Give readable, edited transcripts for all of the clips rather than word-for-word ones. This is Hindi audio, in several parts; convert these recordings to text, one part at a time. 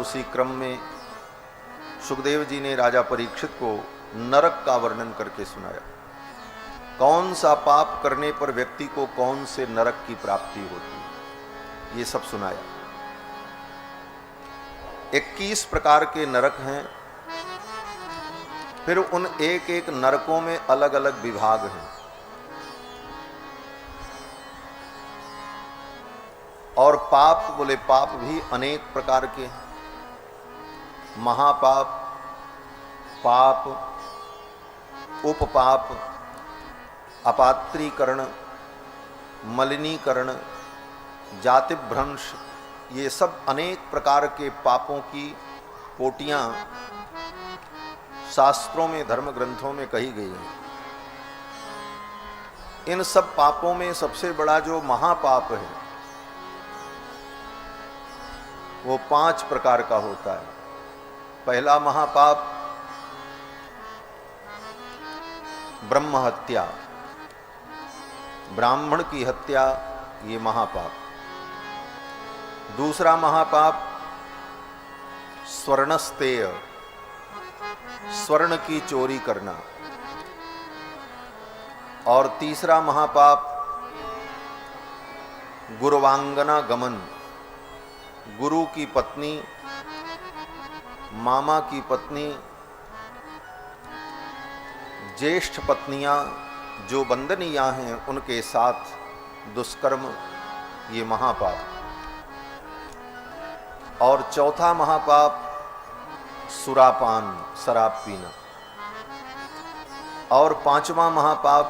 उसी क्रम में सुखदेव जी ने राजा परीक्षित को नरक का वर्णन करके सुनाया। कौन सा पाप करने पर व्यक्ति को कौन से नरक की प्राप्ति होती है, ये सब सुनाया। 21 प्रकार के नरक हैं। फिर उन एक एक नरकों में अलग अलग विभाग हैं। और पाप, बोले पाप भी अनेक प्रकार के हैं। महापाप, पाप, उपपाप, अपात्रीकरण, मलिनीकरण, जातिभ्रंश, ये सब अनेक प्रकार के पापों की कोटियां शास्त्रों में, धर्म ग्रंथों में कही गई हैं। इन सब पापों में सबसे बड़ा जो महापाप है वो 5 प्रकार का होता है। पहला महापाप ब्रह्म हत्या, ब्राह्मण की हत्या, ये महापाप। दूसरा महापाप स्वर्णस्तेय, स्वर्ण की चोरी करना। और तीसरा महापाप गुरुवांगना गमन, गुरु की पत्नी, मामा की पत्नी, ज्येष्ठ पत्नियां जो बंदनियां हैं उनके साथ दुष्कर्म, ये महापाप। और चौथा महापाप सुरापान, शराब पीना। और 5वां महापाप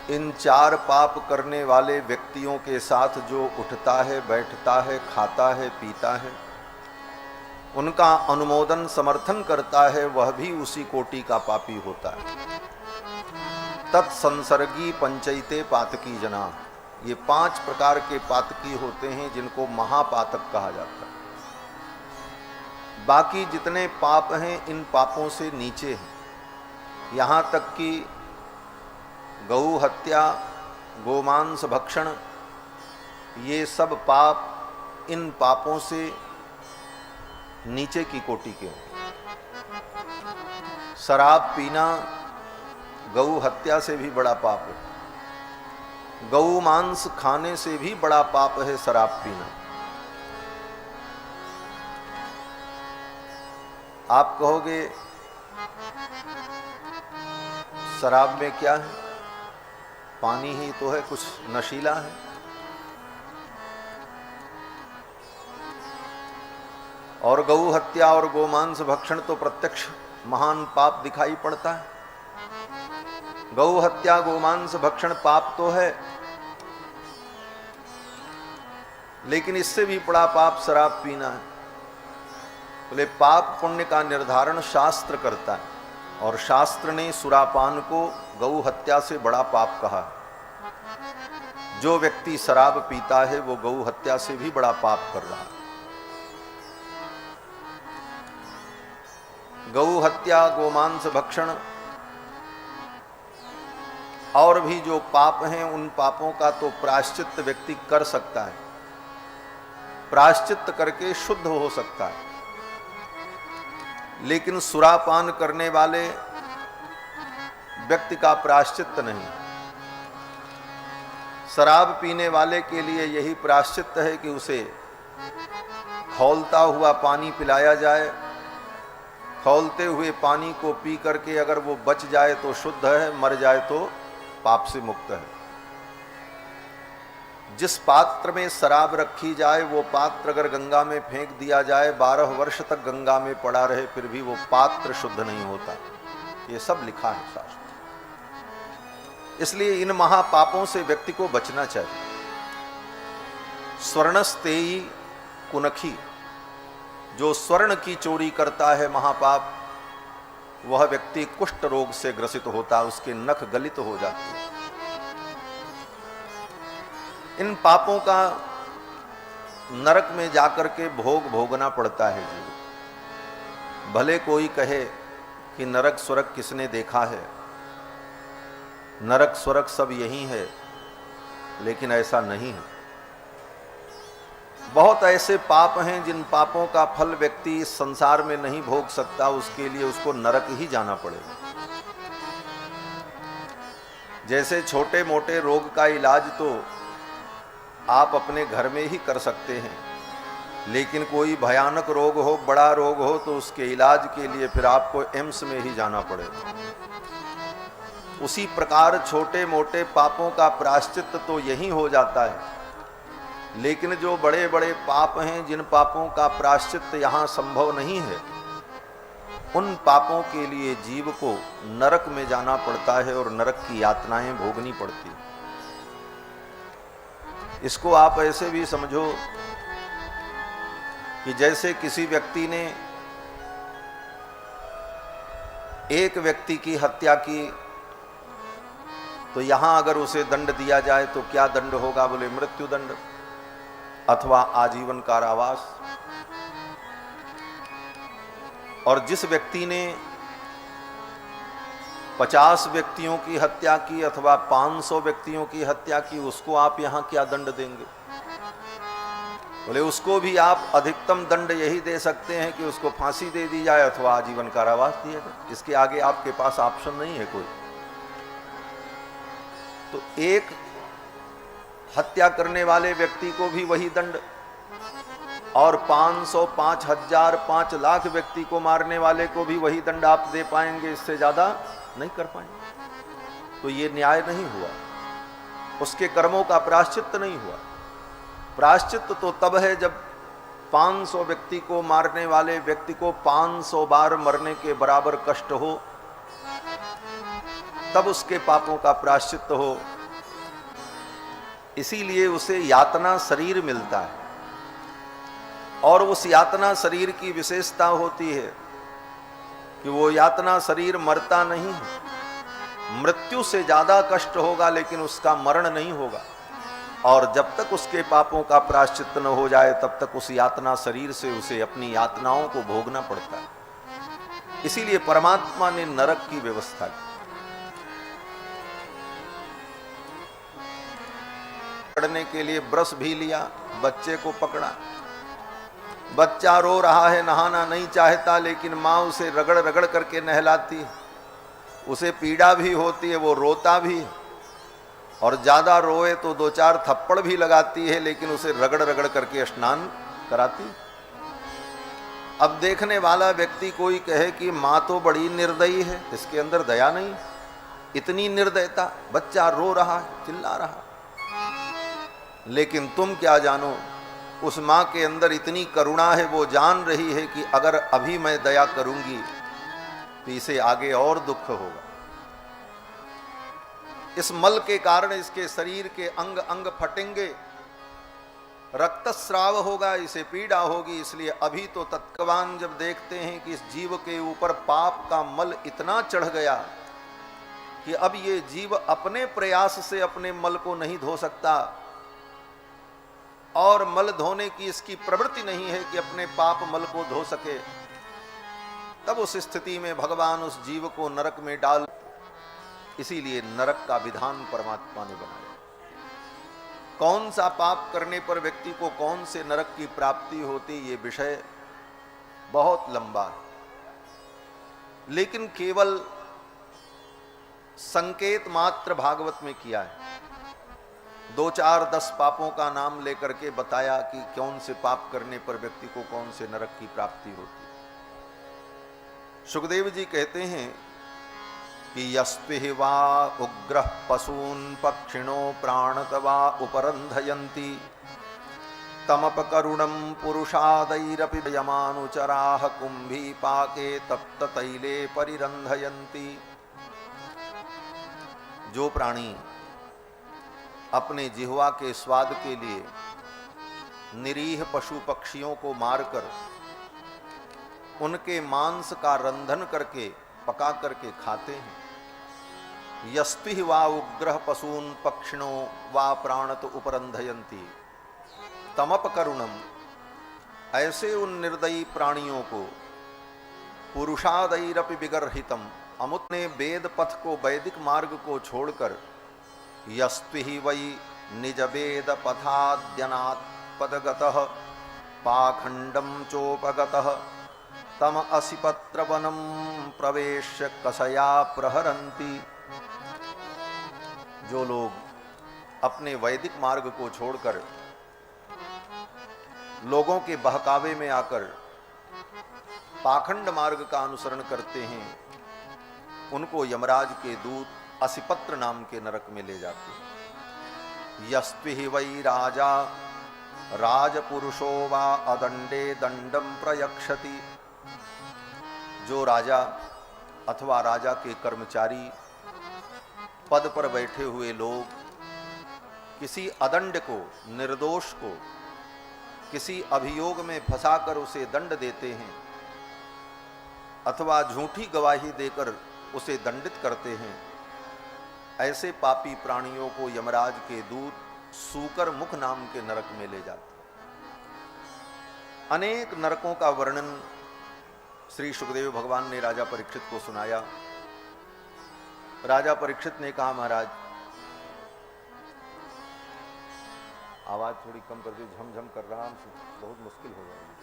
इन 4 पाप करने वाले व्यक्तियों के साथ जो उठता है, बैठता है, खाता है, पीता है, उनका अनुमोदन, समर्थन करता है, वह भी उसी कोटि का पापी होता है। तत्संसर्गी पंचैते पातकी जना, ये 5 प्रकार के पातकी होते हैं जिनको महापातक कहा जाता है। बाकी जितने पाप हैं इन पापों से नीचे हैं। यहाँ तक कि गौ हत्या, गोमांस भक्षण, ये सब पाप इन पापों से नीचे की कोटि के हैं। शराब पीना गौ हत्या से भी बड़ा पाप है। गौ मांस खाने से भी बड़ा पाप है शराब पीना। आप कहोगे शराब में क्या है, पानी ही तो है, कुछ नशीला है। और गौ हत्या और गोमांस भक्षण तो प्रत्यक्ष महान पाप दिखाई पड़ता है। गौ हत्या, गोमांस भक्षण पाप तो है, लेकिन इससे भी बड़ा पाप शराब पीना है। बोले पाप पुण्य का निर्धारण शास्त्र करता है, और शास्त्र ने सुरापान को गौ हत्या से बड़ा पाप कहा है। जो व्यक्ति शराब पीता है वो गौ हत्या से भी बड़ा पाप कर रहा है। गौ हत्या, गोमांस भक्षण और भी जो पाप हैं उन पापों का तो प्रायश्चित व्यक्ति कर सकता है, प्रायश्चित करके शुद्ध हो सकता है। लेकिन सुरापान करने वाले व्यक्ति का प्रायश्चित नहीं। शराब पीने वाले के लिए यही प्रायश्चित है कि उसे खौलता हुआ पानी पिलाया जाए। खौलते हुए पानी को पी करके अगर वो बच जाए तो शुद्ध है, मर जाए तो पाप से मुक्त है। जिस पात्र में शराब रखी जाए वो पात्र अगर गंगा में फेंक दिया जाए, 12 वर्ष तक गंगा में पड़ा रहे, फिर भी वो पात्र शुद्ध नहीं होता। ये सब लिखा है शास्त्र। इसलिए इन महापापों से व्यक्ति को बचना चाहिए। स्वर्णस्तेयी कुनखी, जो स्वर्ण की चोरी करता है महापाप, वह व्यक्ति कुष्ठ रोग से ग्रसित होता है, उसके नख गलित हो जाते हैं। इन पापों का नरक में जाकर के भोग भोगना पड़ता है जीव। भले कोई कहे कि नरक स्वर्ग किसने देखा है, नरक स्वर्ग सब यही है, लेकिन ऐसा नहीं है। बहुत ऐसे पाप हैं जिन पापों का फल व्यक्ति इस संसार में नहीं भोग सकता, उसके लिए उसको नरक ही जाना पड़ेगा। जैसे छोटे मोटे रोग का इलाज तो आप अपने घर में ही कर सकते हैं, लेकिन कोई भयानक रोग हो, बड़ा रोग हो, तो उसके इलाज के लिए फिर आपको एम्स में ही जाना पड़ेगा। उसी प्रकार छोटे मोटे पापों का प्रायश्चित तो यही हो जाता है, लेकिन जो बड़े बड़े पाप हैं, जिन पापों का प्रायश्चित यहाँ संभव नहीं है, उन पापों के लिए जीव को नरक में जाना पड़ता है और नरक की यातनाएं भोगनी पड़ती। इसको आप ऐसे भी समझो कि जैसे किसी व्यक्ति ने एक व्यक्ति की हत्या की, तो यहां अगर उसे दंड दिया जाए तो क्या दंड होगा? बोले मृत्यु दंड अथवा आजीवन कारावास। और जिस व्यक्ति ने 50 व्यक्तियों की हत्या की अथवा 500 व्यक्तियों की हत्या की, उसको आप यहां क्या दंड देंगे? बोले उसको भी आप अधिकतम दंड यही दे सकते हैं कि उसको फांसी दे दी जाए अथवा आजीवन कारावास दिया जाए। इसके आगे आपके पास ऑप्शन नहीं है कोई। तो एक हत्या करने वाले व्यक्ति को भी वही दंड, और 500, 5000, 5 लाख व्यक्ति को मारने वाले को भी वही दंड आप दे पाएंगे? इससे ज्यादा नहीं कर पाएंगे। तो ये न्याय नहीं हुआ, उसके कर्मों का प्रायश्चित नहीं हुआ। प्रायश्चित तो तब है जब 500 व्यक्ति को मारने वाले व्यक्ति को 500 बार मरने के बराबर कष्ट हो, तब उसके पापों का प्रायश्चित हो। इसीलिए उसे यातना शरीर मिलता है, और उस यातना शरीर की विशेषता होती है कि वो यातना शरीर मरता नहीं है। मृत्यु से ज्यादा कष्ट होगा लेकिन उसका मरण नहीं होगा, और जब तक उसके पापों का प्रायश्चित न हो जाए तब तक उस यातना शरीर से उसे अपनी यातनाओं को भोगना पड़ता है। इसीलिए परमात्मा ने नरक की व्यवस्था की। पकड़ने के लिए ब्रश भी लिया, बच्चे को पकड़ा, बच्चा रो रहा है, नहाना नहीं चाहता, लेकिन माँ उसे रगड़ रगड़ करके नहलाती है। उसे पीड़ा भी होती है, वो रोता भी है, और ज्यादा रोए तो 2-4 थप्पड़ भी लगाती है, लेकिन उसे रगड़ रगड़ करके स्नान कराती। अब देखने वाला व्यक्ति कोई कहे कि माँ तो बड़ी निर्दयी है, इसके अंदर दया नहीं, इतनी निर्दयता, बच्चा रो रहा है, चिल्ला रहा। लेकिन तुम क्या जानो, उस माँ के अंदर इतनी करुणा है, वो जान रही है कि अगर अभी मैं दया करूंगी तो इसे आगे और दुख होगा। इस मल के कारण इसके शरीर के अंग अंग फटेंगे, रक्तस्राव होगा, इसे पीड़ा होगी। इसलिए अभी तो तत्काल जब देखते हैं कि इस जीव के ऊपर पाप का मल इतना चढ़ गया कि अब ये जीव अपने प्रयास से अपने मल को नहीं धो सकता, और मल धोने की इसकी प्रवृत्ति नहीं है कि अपने पाप मल को धो सके, तब उस स्थिति में भगवान उस जीव को नरक में डाल। इसीलिए नरक का विधान परमात्मा ने बनाया। कौन सा पाप करने पर व्यक्ति को कौन से नरक की प्राप्ति होती, ये विषय बहुत लंबा है, लेकिन केवल संकेत मात्र भागवत में किया है। 2-4-10 पापों का नाम लेकर के बताया कि कौन से पाप करने पर व्यक्ति को कौन से नरक की प्राप्ति होती। सुखदेव जी कहते हैं कि यस्पि वा उग्रः पशून् पक्षिणो प्राणतवा उपरंधयन्ति तमपकरुणं पुरुषादैरपि यमानुचराः कुंभीपाके तप्ततैले परिरंधयन्ति। जो प्राणी अपने जिह्वा के स्वाद के लिए निरीह पशु पक्षियों को मारकर उनके मांस का रंधन करके पका करके खाते हैं, यस्पि वा उग्रः पशून् पक्षिणो वा प्राणत उपरंधयन्ति तमपकरुणम, ऐसे उन निर्दयी प्राणियों को पुरुषादैरपि विगर्हितम, अमुत ने वेद पथ को, वैदिक मार्ग को छोड़कर यस्पि वै निज वेद पथाद्यनात् पदगतः पाखंडम चोपगतः तम असिपत्रवनम प्रवेश्य कसया प्रहरन्ति। जो लोग अपने वैदिक मार्ग को छोड़कर लोगों के बहकावे में आकर पाखंड मार्ग का अनुसरण करते हैं, उनको यमराज के दूत असिपत्र नाम के नरक में ले जाते हैं। यस्त्विहि वै राजा राजपुरुषो वा अदंडे दंडम प्रयक्षति। जो राजा अथवा राजा के कर्मचारी, पद पर बैठे हुए लोग किसी अदंड को, निर्दोष को किसी अभियोग में फंसाकर उसे दंड देते हैं अथवा झूठी गवाही देकर उसे दंडित करते हैं, ऐसे पापी प्राणियों को यमराज के दूत सूकर मुख नाम के नरक में ले जाते हैं। अनेक नरकों का वर्णन श्री सुखदेव भगवान ने राजा परीक्षित को सुनाया। राजा परीक्षित ने कहा, महाराज आवाज थोड़ी कम कर दो, झमझम कर रहा हूं, बहुत मुश्किल हो जाएगी।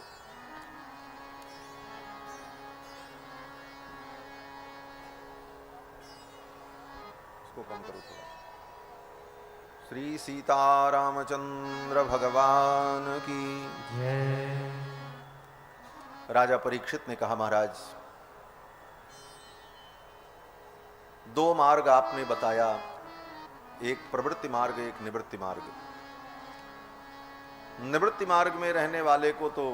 इसको कम करो थोड़ा। श्री सीतारामचंद्र भगवान की जय। राजा परीक्षित ने कहा, महाराज दो मार्ग आपने बताया, एक प्रवृत्ति मार्ग, एक निवृत्ति मार्ग। निवृत्ति मार्ग में रहने वाले को तो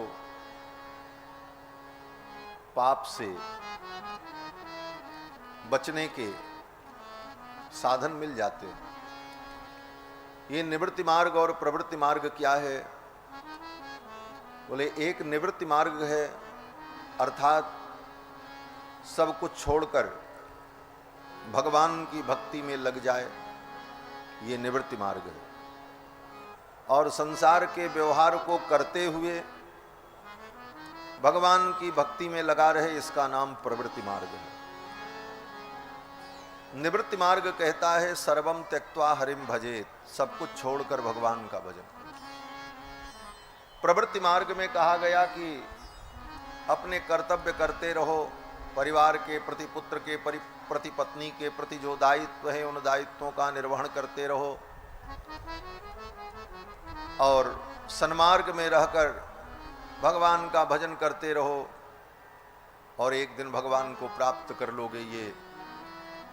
पाप से बचने के साधन मिल जाते हैं। ये निवृत्ति मार्ग और प्रवृत्ति मार्ग क्या है? बोले एक निवृत्ति मार्ग है, अर्थात सब कुछ छोड़कर भगवान की भक्ति में लग जाए, ये निवृत्ति मार्ग है। और संसार के व्यवहार को करते हुए भगवान की भक्ति में लगा रहे, इसका नाम प्रवृत्ति मार्ग है। निवृत्ति मार्ग कहता है सर्वम त्यक्त्वा हरिम भजेत, सब कुछ छोड़कर भगवान का भजन। प्रवृत्ति मार्ग में कहा गया कि अपने कर्तव्य करते रहो, परिवार के प्रति, पुत्र के प्रति, पत्नी के प्रति जो दायित्व है उन दायित्वों का निर्वहन करते रहो और सन्मार्ग में रहकर भगवान का भजन करते रहो और एक दिन भगवान को प्राप्त कर लोगे, ये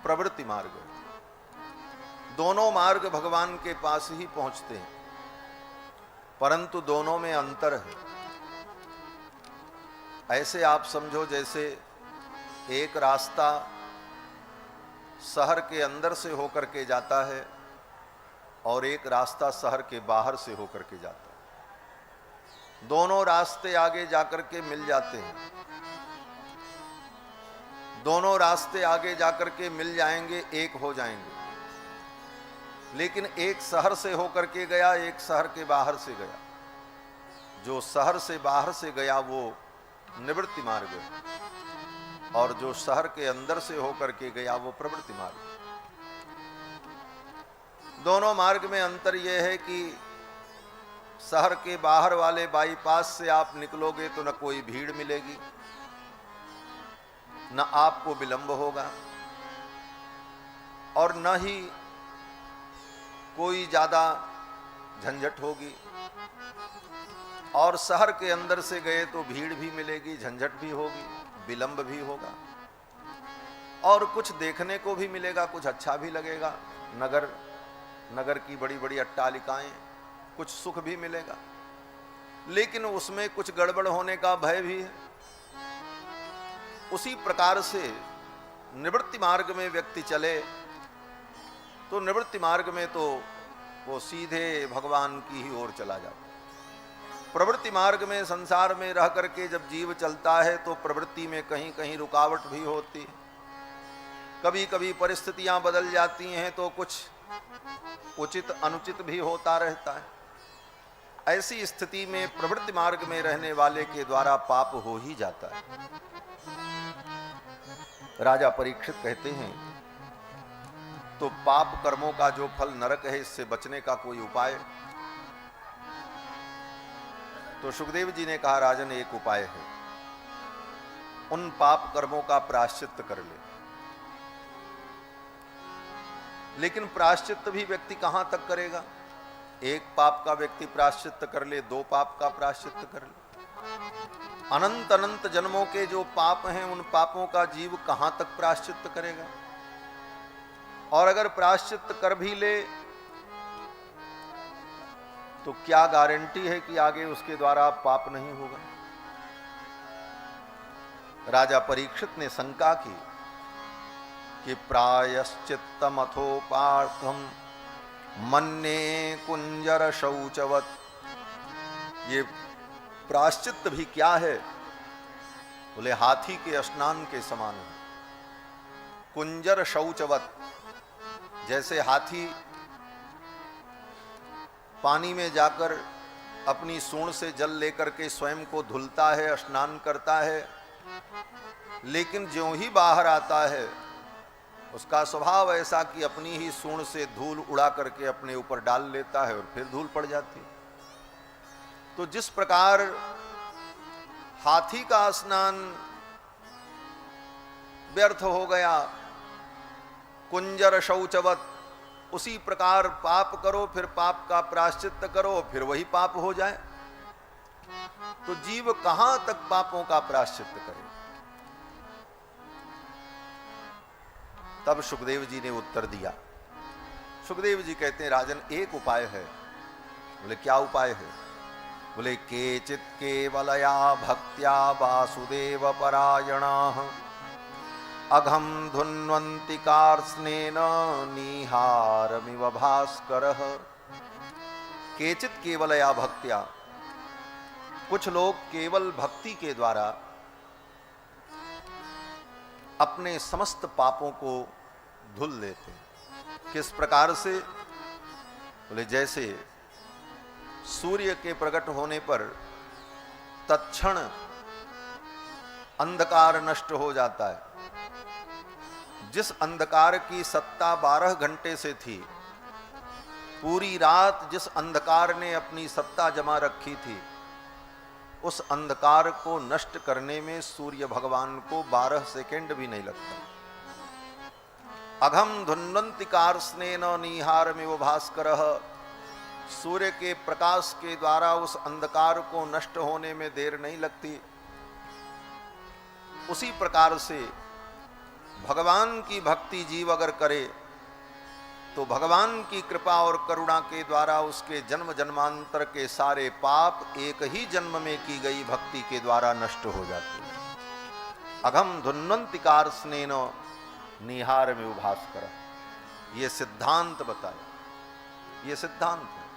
प्रवृत्ति मार्ग है। दोनों मार्ग भगवान के पास ही पहुंचते हैं, परंतु दोनों में अंतर है। ऐसे आप समझो जैसे एक रास्ता शहर के अंदर से होकर के जाता है और एक रास्ता शहर के बाहर से होकर के जाता है। दोनों रास्ते आगे जाकर के मिल जाते हैं, दोनों रास्ते आगे जाकर के मिल जाएंगे, एक हो जाएंगे। लेकिन एक शहर से होकर के गया, एक शहर के बाहर से गया। जो शहर से बाहर से गया वो निवृत्ति मार्ग है और जो शहर के अंदर से होकर के गया वो प्रवृत्ति मार्ग। दोनों मार्ग में अंतर यह है कि शहर के बाहर वाले बाईपास से आप निकलोगे तो न कोई भीड़ मिलेगी, न आपको विलंब होगा और न ही कोई ज्यादा झंझट होगी। और शहर के अंदर से गए तो भीड़ भी मिलेगी, झंझट भी होगी, विलंब भी होगा और कुछ देखने को भी मिलेगा, कुछ अच्छा भी लगेगा। नगर की बड़ी बड़ी अट्टालिकाएं, कुछ सुख भी मिलेगा, लेकिन उसमें कुछ गड़बड़ होने का भय भी है। उसी प्रकार से निवृत्ति मार्ग में व्यक्ति चले तो निवृत्ति मार्ग में तो वो सीधे भगवान की ही ओर चला जाता है। प्रवृत्ति मार्ग में संसार में रह करके जब जीव चलता है तो प्रवृत्ति में कहीं कहीं रुकावट भी होती है, कभी कभी परिस्थितियां बदल जाती हैं तो कुछ उचित अनुचित भी होता रहता है। ऐसी स्थिति में प्रवृत्ति मार्ग में रहने वाले के द्वारा पाप हो ही जाता है। राजा परीक्षित कहते हैं तो पाप कर्मों का जो फल नरक है, इससे बचने का कोई उपाय? तो सुखदेव जी ने कहा, राजन एक उपाय है, उन पाप कर्मों का प्रायश्चित कर ले। लेकिन प्रायश्चित भी व्यक्ति कहां तक करेगा? एक पाप का व्यक्ति प्रायश्चित कर ले, 2 पाप का प्रायश्चित कर ले, अनंत अनंत जन्मों के जो पाप हैं उन पापों का जीव कहां तक प्रायश्चित करेगा? और अगर प्रायश्चित कर भी ले तो क्या गारंटी है कि आगे उसके द्वारा पाप नहीं होगा? राजा परीक्षित ने शंका की कि प्रायश्चित्तमथोपार्थम मन्ये कुंजर शौचवत, ये प्रायश्चित भी क्या है? बोले हाथी के स्नान के समान है। कुंजर शौचवत, जैसे हाथी पानी में जाकर अपनी सूंड से जल लेकर के स्वयं को धुलता है, स्नान करता है, लेकिन ज्यों ही बाहर आता है उसका स्वभाव ऐसा कि अपनी ही सूंड से धूल उड़ा करके अपने ऊपर डाल लेता है और फिर धूल पड़ जाती है। तो जिस प्रकार हाथी का स्नान व्यर्थ हो गया, कुंजर शौचवत, उसी प्रकार पाप करो, फिर पाप का प्रायश्चित करो, फिर वही पाप हो जाए। तो जीव कहां तक पापों का प्रायश्चित करे? तब सुखदेव जी ने उत्तर दिया। सुखदेव जी कहते हैं, राजन एक उपाय है। बोले क्या उपाय है? बोले केचित केवलया भक्त्या वासुदेव परायणाः अघम धुन्वन्ति कार्त्स्नेन निहारमिव भास्करः। केचित केवलया भक्त्या, कुछ लोग केवल भक्ति के द्वारा अपने समस्त पापों को धुल लेते हैं। किस प्रकार से? बोले जैसे सूर्य के प्रकट होने पर तत्क्षण अंधकार नष्ट हो जाता है। जिस अंधकार की सत्ता 12 घंटे से थी, पूरी रात जिस अंधकार ने अपनी सत्ता जमा रखी थी, उस अंधकार को नष्ट करने में सूर्य भगवान को 12 सेकंड भी नहीं लगता। अघम धुन्वन्ति कार्त्स्नेन निहारमिव भास्करः, सूर्य के प्रकाश के द्वारा उस अंधकार को नष्ट होने में देर नहीं लगती। उसी प्रकार से भगवान की भक्ति जीव अगर करे तो भगवान की कृपा और करुणा के द्वारा उसके जन्म जन्मांतर के सारे पाप एक ही जन्म में की गई भक्ति के द्वारा नष्ट हो जाते हैं। अघम धुन्वन्ति कार्त्स्नेन निहारमिव भास्करः, ये सिद्धांत बताया, ये सिद्धांत है।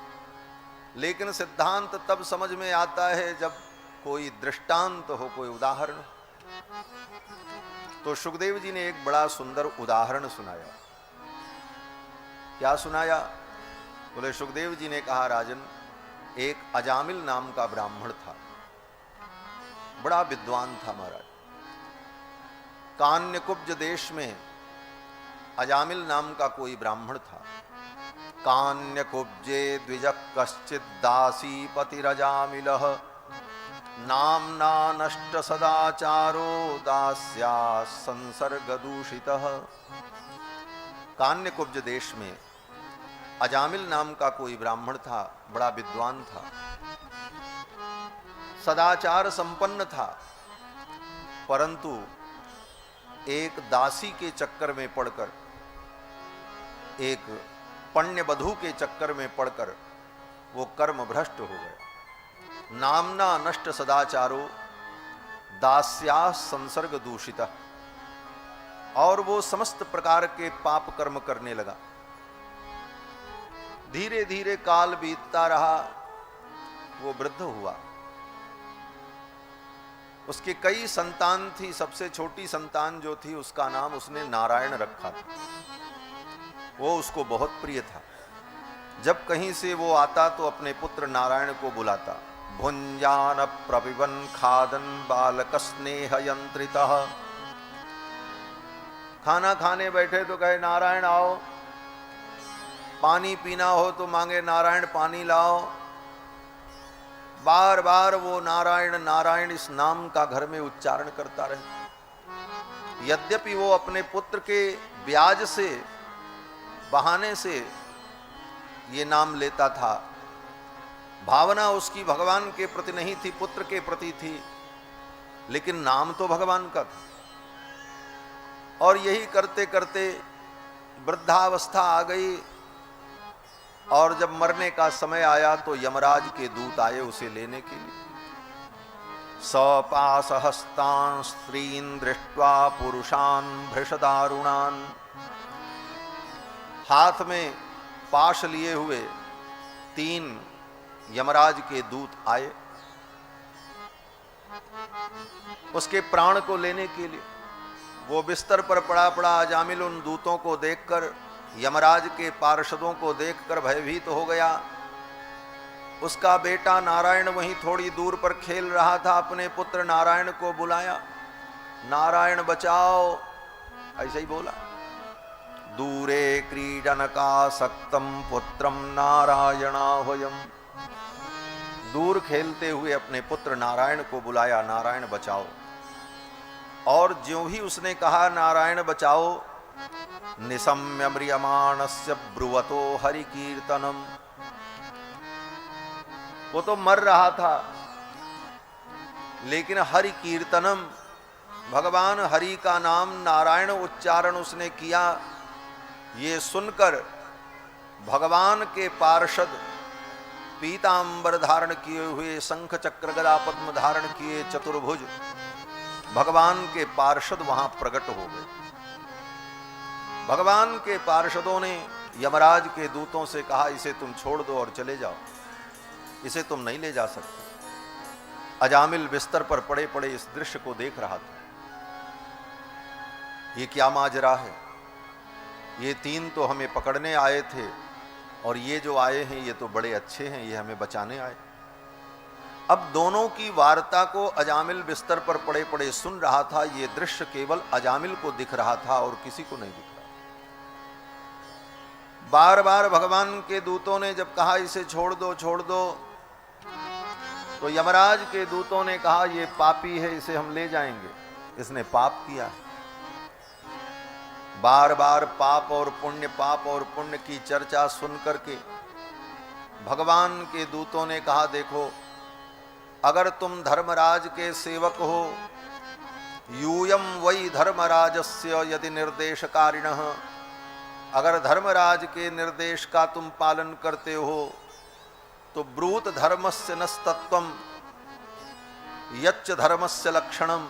लेकिन सिद्धांत तब समझ में आता है जब कोई दृष्टांत हो, कोई उदाहरण। तो सुखदेव जी ने एक बड़ा सुंदर उदाहरण सुनाया। क्या सुनाया? बोले सुखदेव जी ने कहा, राजन एक अजामिल नाम का ब्राह्मण था, बड़ा विद्वान था महाराज। कान्यकुब्ज देश में अजामिल नाम का कोई ब्राह्मण था। कान्यकुब्जे द्विजः कश्चित् दासी पतिरजामिलः नाम्ना नष्ट सदाचारो दास्या संसर्ग दूषितः। कान्यकुब्ज देश में अजामिल नाम का कोई ब्राह्मण था, बड़ा विद्वान था, सदाचार संपन्न था, परंतु एक दासी के चक्कर में पड़कर, एक पुण्य वधू के चक्कर में पड़कर वो कर्म भ्रष्ट हो गया। नामना नष्ट सदाचारो दास्या संसर्ग दूषिता, और वो समस्त प्रकार के पाप कर्म करने लगा। धीरे धीरे काल बीतता रहा, वो वृद्ध हुआ। उसके कई संतान थी, सबसे छोटी संतान जो थी उसका नाम उसने नारायण रखा था। वो उसको बहुत प्रिय था। जब कहीं से वो आता तो अपने पुत्र नारायण को बुलाता। भुंजान प्रपिबन खादन बालक स्नेह यंत्रितः, खाना खाने बैठे तो कहे नारायण आओ, पानी पीना हो तो मांगे नारायण पानी लाओ, बार बार वो नारायण नारायण इस नाम का घर में उच्चारण करता रहे। यद्यपि वो अपने पुत्र के ब्याज से, बहाने से ये नाम लेता था, भावना उसकी भगवान के प्रति नहीं थी, पुत्र के प्रति थी, लेकिन नाम तो भगवान का था। और यही करते करते वृद्धावस्था आ गई, और जब मरने का समय आया तो यमराज के दूत आए उसे लेने के लिए। सपासहस्तान् स्त्रीन् दृष्ट्वा पुरुषान् भृशदारुणान्, हाथ में पाश लिए हुए 3 यमराज के दूत आए उसके प्राण को लेने के लिए। वो बिस्तर पर पड़ा पड़ा अजामिल उन दूतों को देखकर, यमराज के पार्षदों को देखकर भयभीत हो गया। उसका बेटा नारायण वहीं थोड़ी दूर पर खेल रहा था, अपने पुत्र नारायण को बुलाया, नारायण बचाओ, ऐसे ही बोला। दूरे क्रीडनकासक्तं पुत्रम नारायणाह्वयम्, दूर खेलते हुए अपने पुत्र नारायण को बुलाया, नारायण बचाओ। और ज्यों ही उसने कहा नारायण बचाओ, निशम्य म्रियमाणस्य ब्रुवतो हरि कीर्तनम, वो तो मर रहा था, लेकिन हरि कीर्तनम, भगवान हरि का नाम नारायण उच्चारण उसने किया। ये सुनकर भगवान के पार्षद, पीतांबर धारण किए हुए, शंख चक्र गदा पद्म धारण किए चतुर्भुज भगवान के पार्षद वहां प्रकट हो गए। भगवान के पार्षदों ने यमराज के दूतों से कहा, इसे तुम छोड़ दो और चले जाओ, इसे तुम नहीं ले जा सकते। अजामिल बिस्तर पर पड़े पड़े इस दृश्य को देख रहा था। ये क्या माजरा है, ये 3 तो हमें पकड़ने आए थे, और ये जो आए हैं ये तो बड़े अच्छे हैं, ये हमें बचाने आए। अब दोनों की वार्ता को अजामिल बिस्तर पर पड़े पड़े सुन रहा था। ये दृश्य केवल अजामिल को दिख रहा था और किसी को नहीं दिख रहा। बार बार भगवान के दूतों ने जब कहा इसे छोड़ दो छोड़ दो, तो यमराज के दूतों ने कहा ये पापी है, इसे हम ले जाएंगे, इसने पाप किया। बार बार पाप और पुण्य की चर्चा सुन करके भगवान के दूतों ने कहा, देखो अगर तुम धर्मराज के सेवक हो, यूयम वै धर्मराजस्य यदि निर्देशकारिणः, अगर धर्मराज के निर्देश का तुम पालन करते हो तो ब्रूत धर्मस्य नस्तत्वम यच्च धर्मस्य लक्षणम,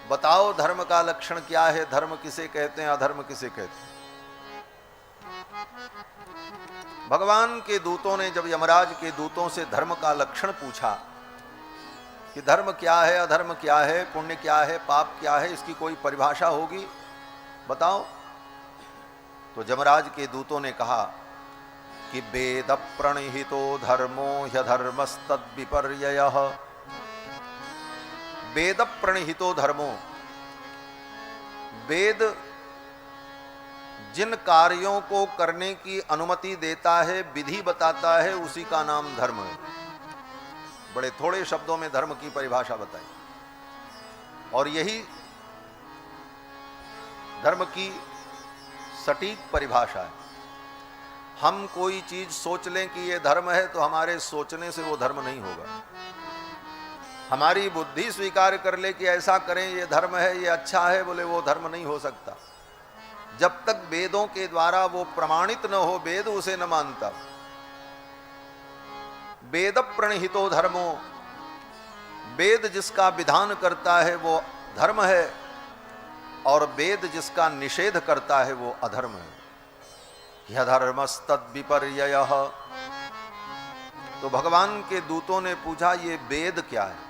बताओ धर्म का लक्षण क्या है, धर्म किसे कहते हैं, अधर्म किसे कहते हैं। भगवान के दूतों ने जब यमराज के दूतों से धर्म का लक्षण पूछा कि धर्म क्या है, अधर्म क्या है, पुण्य क्या है, पाप क्या है, इसकी कोई परिभाषा होगी, बताओ। तो यमराज के दूतों ने कहा कि वेद प्रणिहितो धर्मो ह्यधर्मस्तद् विपर्ययः, वेद प्रणिहितो धर्मो, वेद जिन कार्यों को करने की अनुमति देता है, विधि बताता है, उसी का नाम धर्म है। बड़े थोड़े शब्दों में धर्म की परिभाषा बताई, और यही धर्म की सटीक परिभाषा है। हम कोई चीज सोच लें कि ये धर्म है, तो हमारे सोचने से वो धर्म नहीं होगा। हमारी बुद्धि स्वीकार कर ले कि ऐसा करें, ये धर्म है, ये अच्छा है, बोले वो धर्म नहीं हो सकता। जब तक वेदों के द्वारा वो प्रमाणित न हो, वेद उसे न मानता। वेद प्रणहितो धर्मो, वेद जिसका विधान करता है वो धर्म है, और वेद जिसका निषेध करता है वो अधर्म है। ह्यधर्मस्तद् विपर्ययः। तो भगवान के दूतों ने पूछा ये वेद क्या है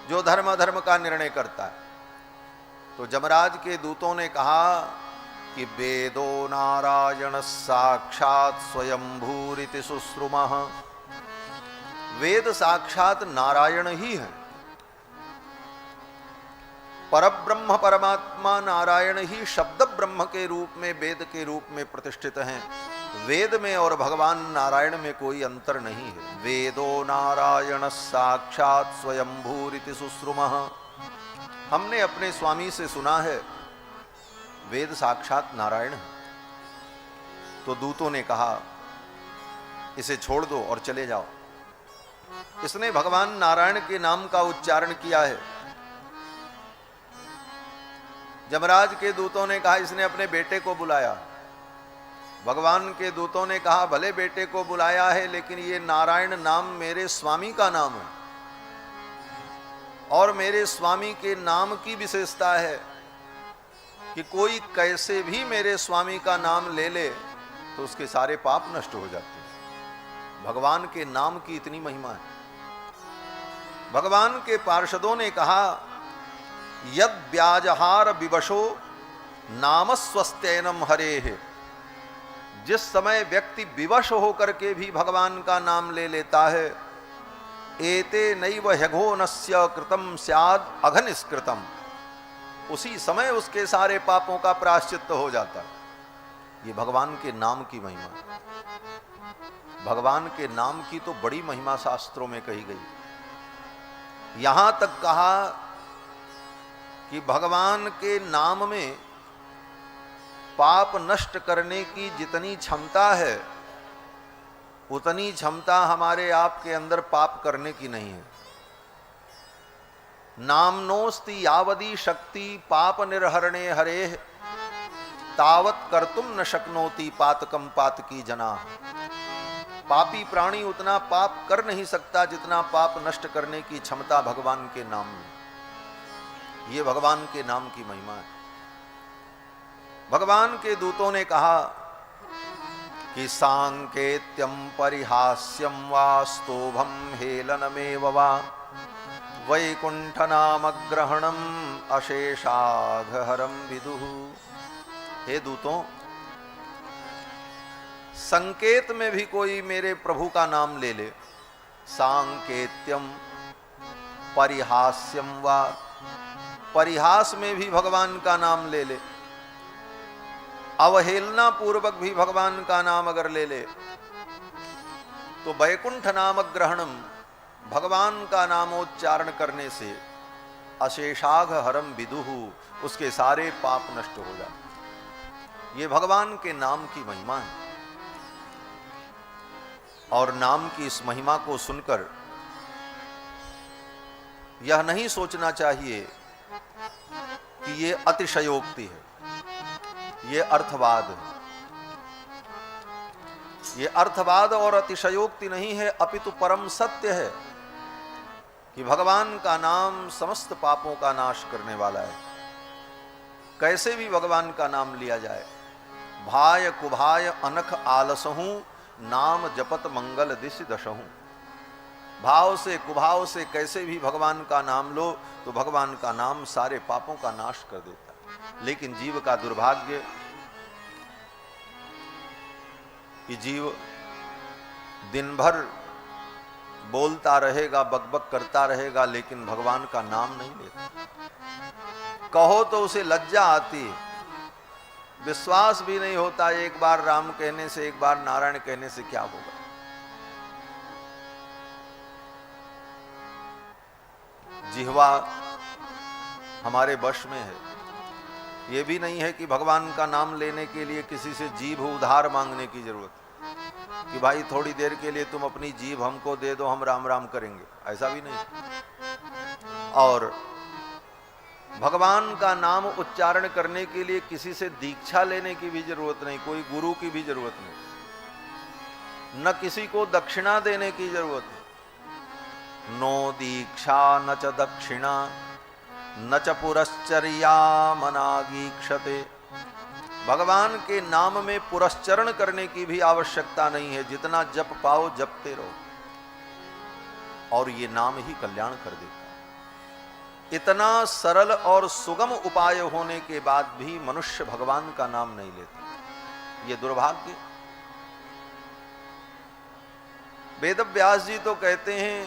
जो धर्म अधर्म का निर्णय करता है। तो यमराज के दूतों ने कहा कि वेदो नारायण साक्षात स्वयंभूरिति सुश्रुमः, वेद साक्षात नारायण ही है। परब्रह्म परमात्मा नारायण ही शब्द ब्रह्म के रूप में, वेद के रूप में प्रतिष्ठित हैं। वेद में और भगवान नारायण में कोई अंतर नहीं है। वेदो नारायण साक्षात स्वयंभूरिति सुश्रुमः। हमने अपने स्वामी से सुना है वेद साक्षात नारायण है। तो दूतों ने कहा इसे छोड़ दो और चले जाओ। इसने भगवान नारायण के नाम का उच्चारण किया है। यमराज के दूतों ने कहा इसने अपने बेटे को बुलाया। भगवान के दूतों ने कहा भले बेटे को बुलाया है, लेकिन ये नारायण नाम मेरे स्वामी का नाम है और मेरे स्वामी के नाम की विशेषता है कि कोई कैसे भी मेरे स्वामी का नाम ले ले तो उसके सारे पाप नष्ट हो जाते हैं। भगवान के नाम की इतनी महिमा है। भगवान के पार्षदों ने कहा यद व्याजहार विवशो नाम स्वस्त्यनम हरेः। जिस समय व्यक्ति विवश होकर के भी भगवान का नाम ले लेता है, एते नैव ह्यघोनस्य कृतम स्याद अघनिष्कृतम, उसी समय उसके सारे पापों का प्रायश्चित्त हो जाता है। ये भगवान के नाम की महिमा। भगवान के नाम की तो बड़ी महिमा शास्त्रों में कही गई। यहां तक कहा कि भगवान के नाम में पाप नष्ट करने की जितनी क्षमता है उतनी क्षमता हमारे आप के अंदर पाप करने की नहीं है। नामनोस्ति यावदी शक्ति पाप निर्हरणे हरेः तावत कर्तुम न शक्नोति पातकम पातकी जना। पापी प्राणी उतना पाप कर नहीं सकता जितना पाप नष्ट करने की क्षमता भगवान के नाम में। ये भगवान के नाम की महिमा है। भगवान के दूतों ने कहा कि सांकेत्यम परिहास्यम वा स्तोभम हेलनमेव वा वैकुंठ नाम ग्रहणम अशेषाघहरम विदुः। हे दूतों, संकेत में भी कोई मेरे प्रभु का नाम ले ले, सांकेत्यम परिहास्यम वा, परिहास में भी भगवान का नाम ले ले, अवहेलना पूर्वक भी भगवान का नाम अगर ले ले तो वैकुंठ नाम ग्रहणम, भगवान का नामोच्चारण करने से अशेषाघ हरम विदुः, उसके सारे पाप नष्ट हो जाते। ये भगवान के नाम की महिमा है। और नाम की इस महिमा को सुनकर यह नहीं सोचना चाहिए कि ये अतिशयोक्ति है, ये अर्थवाद है। ये अर्थवाद और अतिशयोक्ति नहीं है, अपितु परम सत्य है कि भगवान का नाम समस्त पापों का नाश करने वाला है। कैसे भी भगवान का नाम लिया जाए। भाय कुभाय अनख आलसहूं नाम जपत मंगल दिशि दशहूं। भाव से कुभाव से कैसे भी भगवान का नाम लो तो भगवान का नाम सारे पापों का नाश कर देता है। लेकिन जीव का दुर्भाग्य कि जीव दिन भर बोलता रहेगा, बकबक करता रहेगा, लेकिन भगवान का नाम नहीं लेता। कहो तो उसे लज्जा आती, विश्वास भी नहीं होता। एक बार राम कहने से, एक बार नारायण कहने से क्या होगा। जिह्वा हमारे वश में है। ये भी नहीं है कि भगवान का नाम लेने के लिए किसी से जीभ उधार मांगने की जरूरत है कि भाई थोड़ी देर के लिए तुम अपनी जीभ हमको दे दो, हम राम राम करेंगे, ऐसा भी नहीं। और भगवान का नाम उच्चारण करने के लिए किसी से दीक्षा लेने की भी जरूरत नहीं, कोई गुरु की भी जरूरत नहीं, न किसी को दक्षिणा देने की जरूरत है। नो दीक्षा न च दक्षिणा न च पुरश्चर्या मनागीक्षते। भगवान के नाम में पुरस्चरण करने की भी आवश्यकता नहीं है। जितना जप पाओ जपते रहो और ये नाम ही कल्याण कर देता है। इतना सरल और सुगम उपाय होने के बाद भी मनुष्य भगवान का नाम नहीं लेता। ये दुर्भाग्य। वेदव्यास जी तो कहते हैं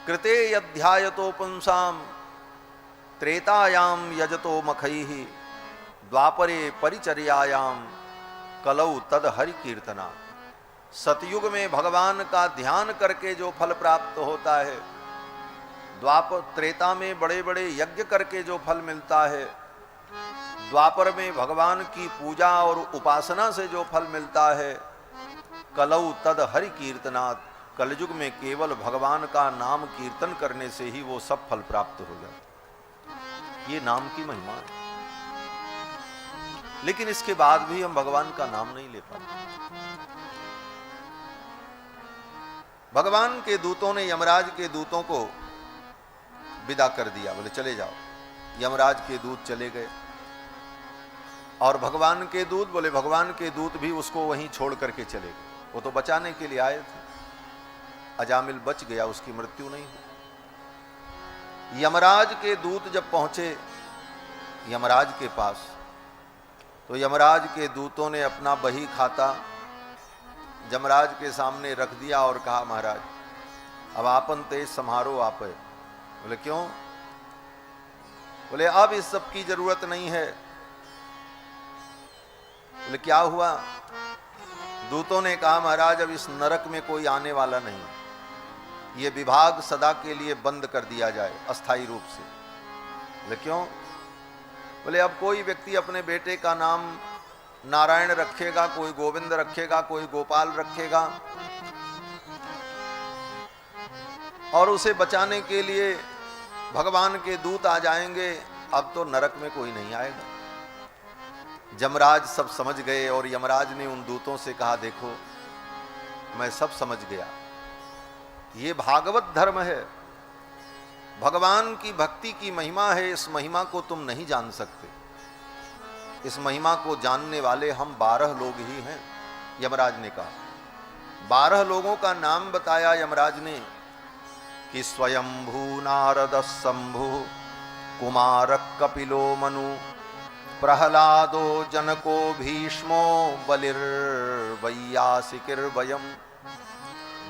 कृते यध्यायतो पुंसाम त्रेतायाम यजतो मखैः द्वापरे परिचर्यायाम कलौ तद हरि कीर्तना। सतयुग में भगवान का ध्यान करके जो फल प्राप्त होता है, द्वापर त्रेता में बड़े बड़े यज्ञ करके जो फल मिलता है, द्वापर में भगवान की पूजा और उपासना से जो फल मिलता है, कलौ तद हरि कीर्तनात्, कलयुग में केवल भगवान का नाम कीर्तन करने से ही वो सब फल प्राप्त हो जाए। ये नाम की महिमा है। लेकिन इसके बाद भी हम भगवान का नाम नहीं ले पाते। भगवान के दूतों ने यमराज के दूतों को विदा कर दिया, बोले चले जाओ। यमराज के दूत चले गए और भगवान के दूत, बोले भगवान के दूत भी उसको वहीं छोड़ करके चले गए। वो तो बचाने के लिए आए थे। अजामिल बच गया, उसकी मृत्यु नहीं हुई। यमराज के दूत जब पहुंचे यमराज के पास, तो यमराज के दूतों ने अपना बही खाता यमराज के सामने रख दिया और कहा, महाराज अब आपन तेज समारो आप। बोले क्यों? बोले अब इस सब की जरूरत नहीं है। बोले क्या हुआ? दूतों ने कहा, महाराज अब इस नरक में कोई आने वाला नहीं, ये विभाग सदा के लिए बंद कर दिया जाए अस्थायी रूप से। बोले क्यों? बोले अब कोई व्यक्ति अपने बेटे का नाम नारायण रखेगा, कोई गोविंद रखेगा, कोई गोपाल रखेगा, और उसे बचाने के लिए भगवान के दूत आ जाएंगे, अब तो नरक में कोई नहीं आएगा। यमराज सब समझ गए और यमराज ने उन दूतों से कहा, देखो मैं सब समझ गया, ये भागवत धर्म है, भगवान की भक्ति की महिमा है, इस महिमा को तुम नहीं जान सकते। इस महिमा को जानने वाले हम 12 लोग ही हैं। यमराज ने कहा। 12 लोगों का नाम बताया यमराज ने कि स्वयंभू नारद शंभु कुमार कपिलो मनु प्रहलादो जनको भीष्मो बलिर्वैयासिकिर्वयम्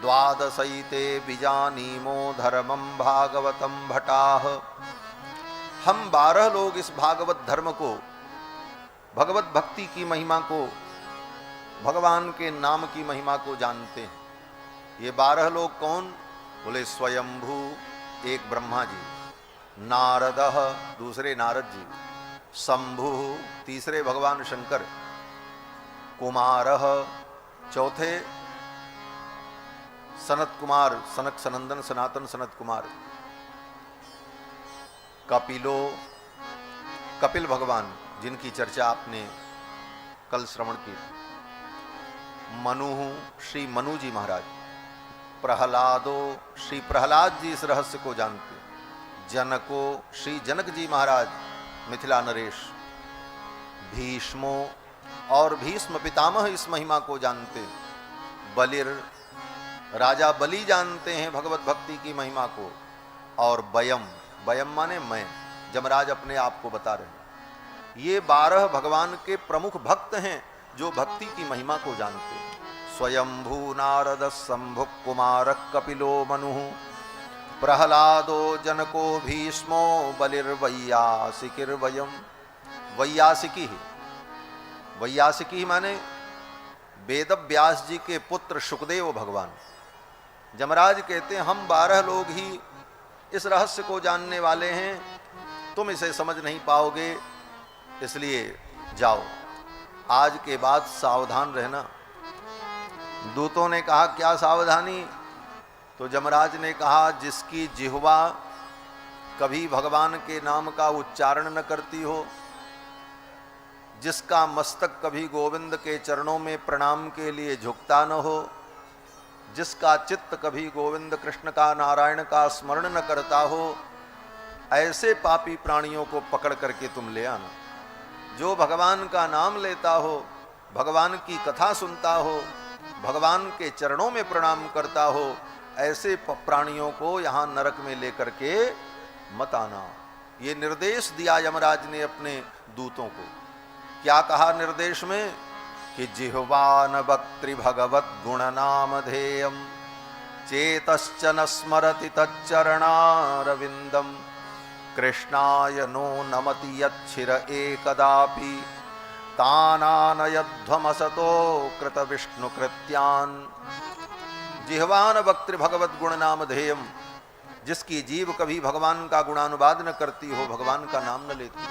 द्वादशैते बीजानीमो धर्मं भागवतं भटाः। हम 12 लोग इस भागवत धर्म को, भगवत भक्ति की महिमा को, भगवान के नाम की महिमा को जानते हैं। ये 12 लोग कौन? बोले स्वयंभू एक ब्रह्मा जी, नारद दूसरे नारद जी, शंभु तीसरे भगवान शंकर, कुमार चौथे सनत कुमार, सनक सनंदन सनातन सनत कुमार, कपिलो कपिल भगवान जिनकी चर्चा आपने कल श्रवण की, मनु श्री मनु जी महाराज, प्रहलादो श्री प्रहलाद जी इस रहस्य को जानते, जनको श्री जनक जी महाराज मिथिला नरेश, भीष्मो और भीष्म पितामह इस महिमा को जानते, बलिर राजा बलि जानते हैं भगवत भक्ति की महिमा को, और वयम वयम माने मैं, यमराज अपने आप को बता रहे हैं। ये 12 भगवान के प्रमुख भक्त हैं जो भक्ति की महिमा को जानते हैं। स्वयंभू नारद शंभु कुमार कपिलो मनु प्रहलादो जनको भीष्मो बलिर्वैयासिकिर्वयम्। वैयासिकी ही, वैयासिकी माने वेद व्यास जी के पुत्र सुखदेव भगवान। यमराज कहते हैं हम 12 लोग ही इस रहस्य को जानने वाले हैं, तुम इसे समझ नहीं पाओगे, इसलिए जाओ, आज के बाद सावधान रहना। दूतों ने कहा क्या सावधानी? तो यमराज ने कहा जिसकी जिह्वा कभी भगवान के नाम का उच्चारण न करती हो, जिसका मस्तक कभी गोविंद के चरणों में प्रणाम के लिए झुकता न हो, जिसका चित्त कभी गोविंद कृष्ण का नारायण का स्मरण न करता हो, ऐसे पापी प्राणियों को पकड़ करके तुम ले आना। जो भगवान का नाम लेता हो, भगवान की कथा सुनता हो, भगवान के चरणों में प्रणाम करता हो, ऐसे प्राणियों को यहाँ नरक में लेकर के मत आना। ये निर्देश दिया यमराज ने अपने दूतों को। क्या कहा निर्देश में कि जिह्वान वक्त्रि भगवत गुण नाम धेयम चेतश्च न स्मरति तच्चरणारविंदम कृष्णाय नो नमति यच्छिर एकदापि तानानयध्वमसतो कृत विष्णु कृत्यान। जिह्वान वक्त्र भगवत गुण नाम ध्येयम। जिसकी जीव कभी भगवान का गुणानुवाद न करती हो, भगवान का नाम न लेती,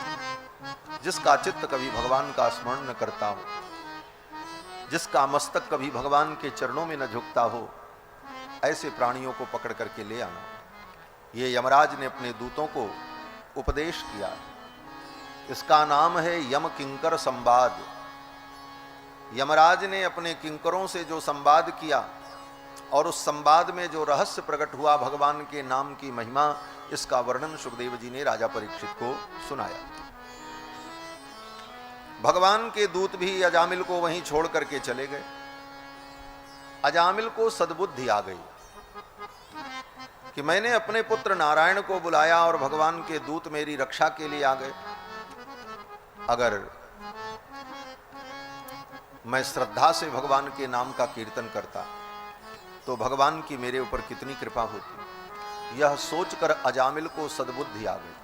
जिसका चित्त कभी भगवान का स्मरण न करता हो, जिसका मस्तक कभी भगवान के चरणों में न झुकता हो, ऐसे प्राणियों को पकड़ करके ले आना। ये यमराज ने अपने दूतों को उपदेश किया। इसका नाम है यम किंकर संवाद। यमराज ने अपने किंकरों से जो संवाद किया और उस संवाद में जो रहस्य प्रकट हुआ भगवान के नाम की महिमा, इसका वर्णन सुखदेव जी ने राजा परीक्षित को सुनाया। भगवान के दूत भी अजामिल को वहीं छोड़ करके चले गए। अजामिल को सद्बुद्धि आ गई कि मैंने अपने पुत्र नारायण को बुलाया और भगवान के दूत मेरी रक्षा के लिए आ गए। अगर मैं श्रद्धा से भगवान के नाम का कीर्तन करता तो भगवान की मेरे ऊपर कितनी कृपा होती। यह सोचकर अजामिल को सद्बुद्धि आ गई।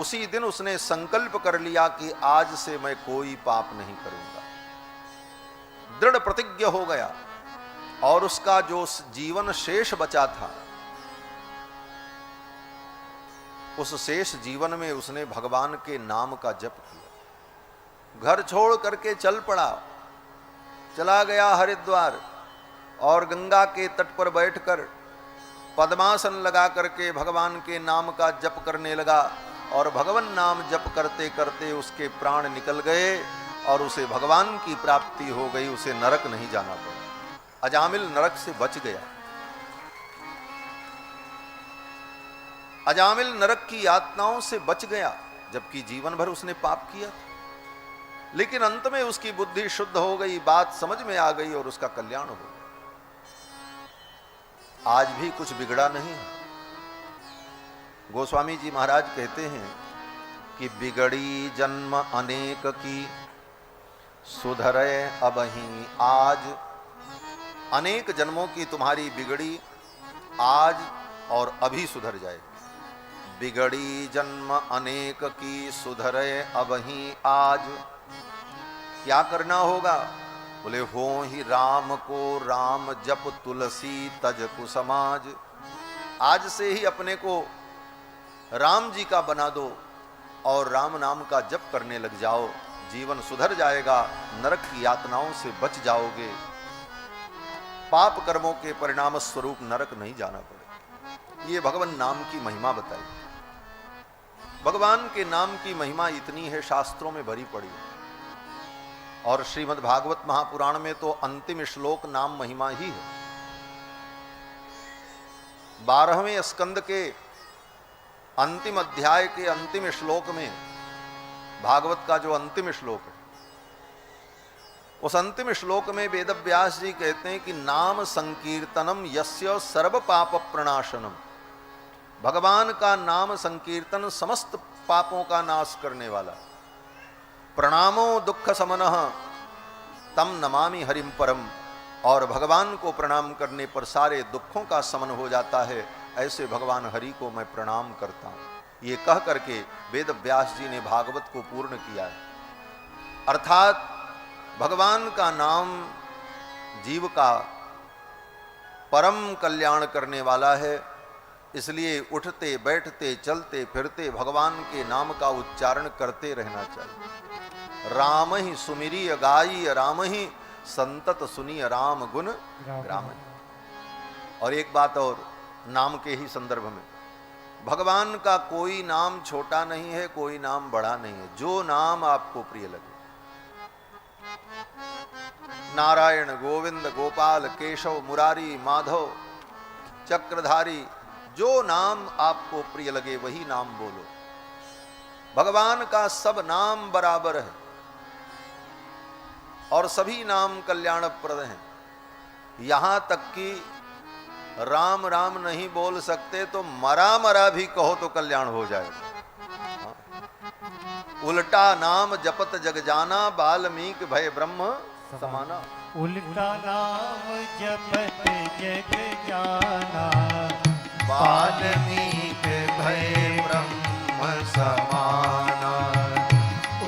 उसी दिन उसने संकल्प कर लिया कि आज से मैं कोई पाप नहीं करूंगा। दृढ़ प्रतिज्ञ हो गया और उसका जो जीवन शेष बचा था, उस शेष जीवन में उसने भगवान के नाम का जप किया। घर छोड़ करके चल पड़ा, चला गया हरिद्वार और गंगा के तट पर बैठकर पद्मासन लगा करके भगवान के नाम का जप करने लगा। और भगवान नाम जप करते करते उसके प्राण निकल गए और उसे भगवान की प्राप्ति हो गई। उसे नरक नहीं जाना पड़ा। अजामिल नरक से बच गया। अजामिल नरक की यातनाओं से बच गया, जबकि जीवन भर उसने पाप किया। लेकिन अंत में उसकी बुद्धि शुद्ध हो गई, बात समझ में आ गई और उसका कल्याण हो गया। आज भी कुछ बिगड़ा नहीं है। गोस्वामी जी महाराज कहते हैं कि बिगड़ी जन्म अनेक की, सुधरे अबहीं आज। अनेक जन्मों की तुम्हारी बिगड़ी आज और अभी सुधर जाएगी। बिगड़ी जन्म अनेक की, सुधरे अबहीं आज। क्या करना होगा? बोले हो ही राम को राम जप तुलसी तज कुसमाज। आज से ही अपने को राम जी का बना दो और राम नाम का जप करने लग जाओ। जीवन सुधर जाएगा, नरक की यातनाओं से बच जाओगे। पाप कर्मों के परिणाम स्वरूप नरक नहीं जाना पड़े। ये भगवान नाम की महिमा बताई। भगवान के नाम की महिमा इतनी है, शास्त्रों में भरी पड़ी है। और श्रीमद् भागवत महापुराण में तो अंतिम श्लोक नाम महिमा ही है। 12वें स्कंद के अंतिम अध्याय के अंतिम श्लोक में, भागवत का जो अंतिम श्लोक है, उस अंतिम श्लोक में वेदव्यास जी कहते हैं कि नाम संकीर्तनम यस्य सर्व पाप प्रणाशनम। भगवान का नाम संकीर्तन समस्त पापों का नाश करने वाला। प्रणामो दुख समनः तम नमामि हरिम परम। और भगवान को प्रणाम करने पर सारे दुखों का समन हो जाता है। ऐसे भगवान हरि को मैं प्रणाम करता हूं। ये कह करके वेद व्यास जी ने भागवत को पूर्ण किया है। अर्थात भगवान का नाम जीव का परम कल्याण करने वाला है। इसलिए उठते बैठते चलते फिरते भगवान के नाम का उच्चारण करते रहना चाहिए। राम ही सुमिरिय गाई, राम ही संतत सुनिय राम गुण राम। और एक बात और, नाम के ही संदर्भ में, भगवान का कोई नाम छोटा नहीं है, कोई नाम बड़ा नहीं है। जो नाम आपको प्रिय लगे, नारायण, गोविंद, गोपाल, केशव, मुरारी, माधव, चक्रधारी, जो नाम आपको प्रिय लगे वही नाम बोलो। भगवान का सब नाम बराबर है और सभी नाम कल्याणप्रद हैं। यहां तक कि राम राम नहीं बोल सकते तो मरा मरा भी कहो तो कल्याण हो जाएगा। उल्टा नाम जपत जग जाना, वाल्मीकि भय ब्रह्म समाना। उल्टा नाम जपत जग जाना, वाल्मीकि भय ब्रह्म समाना।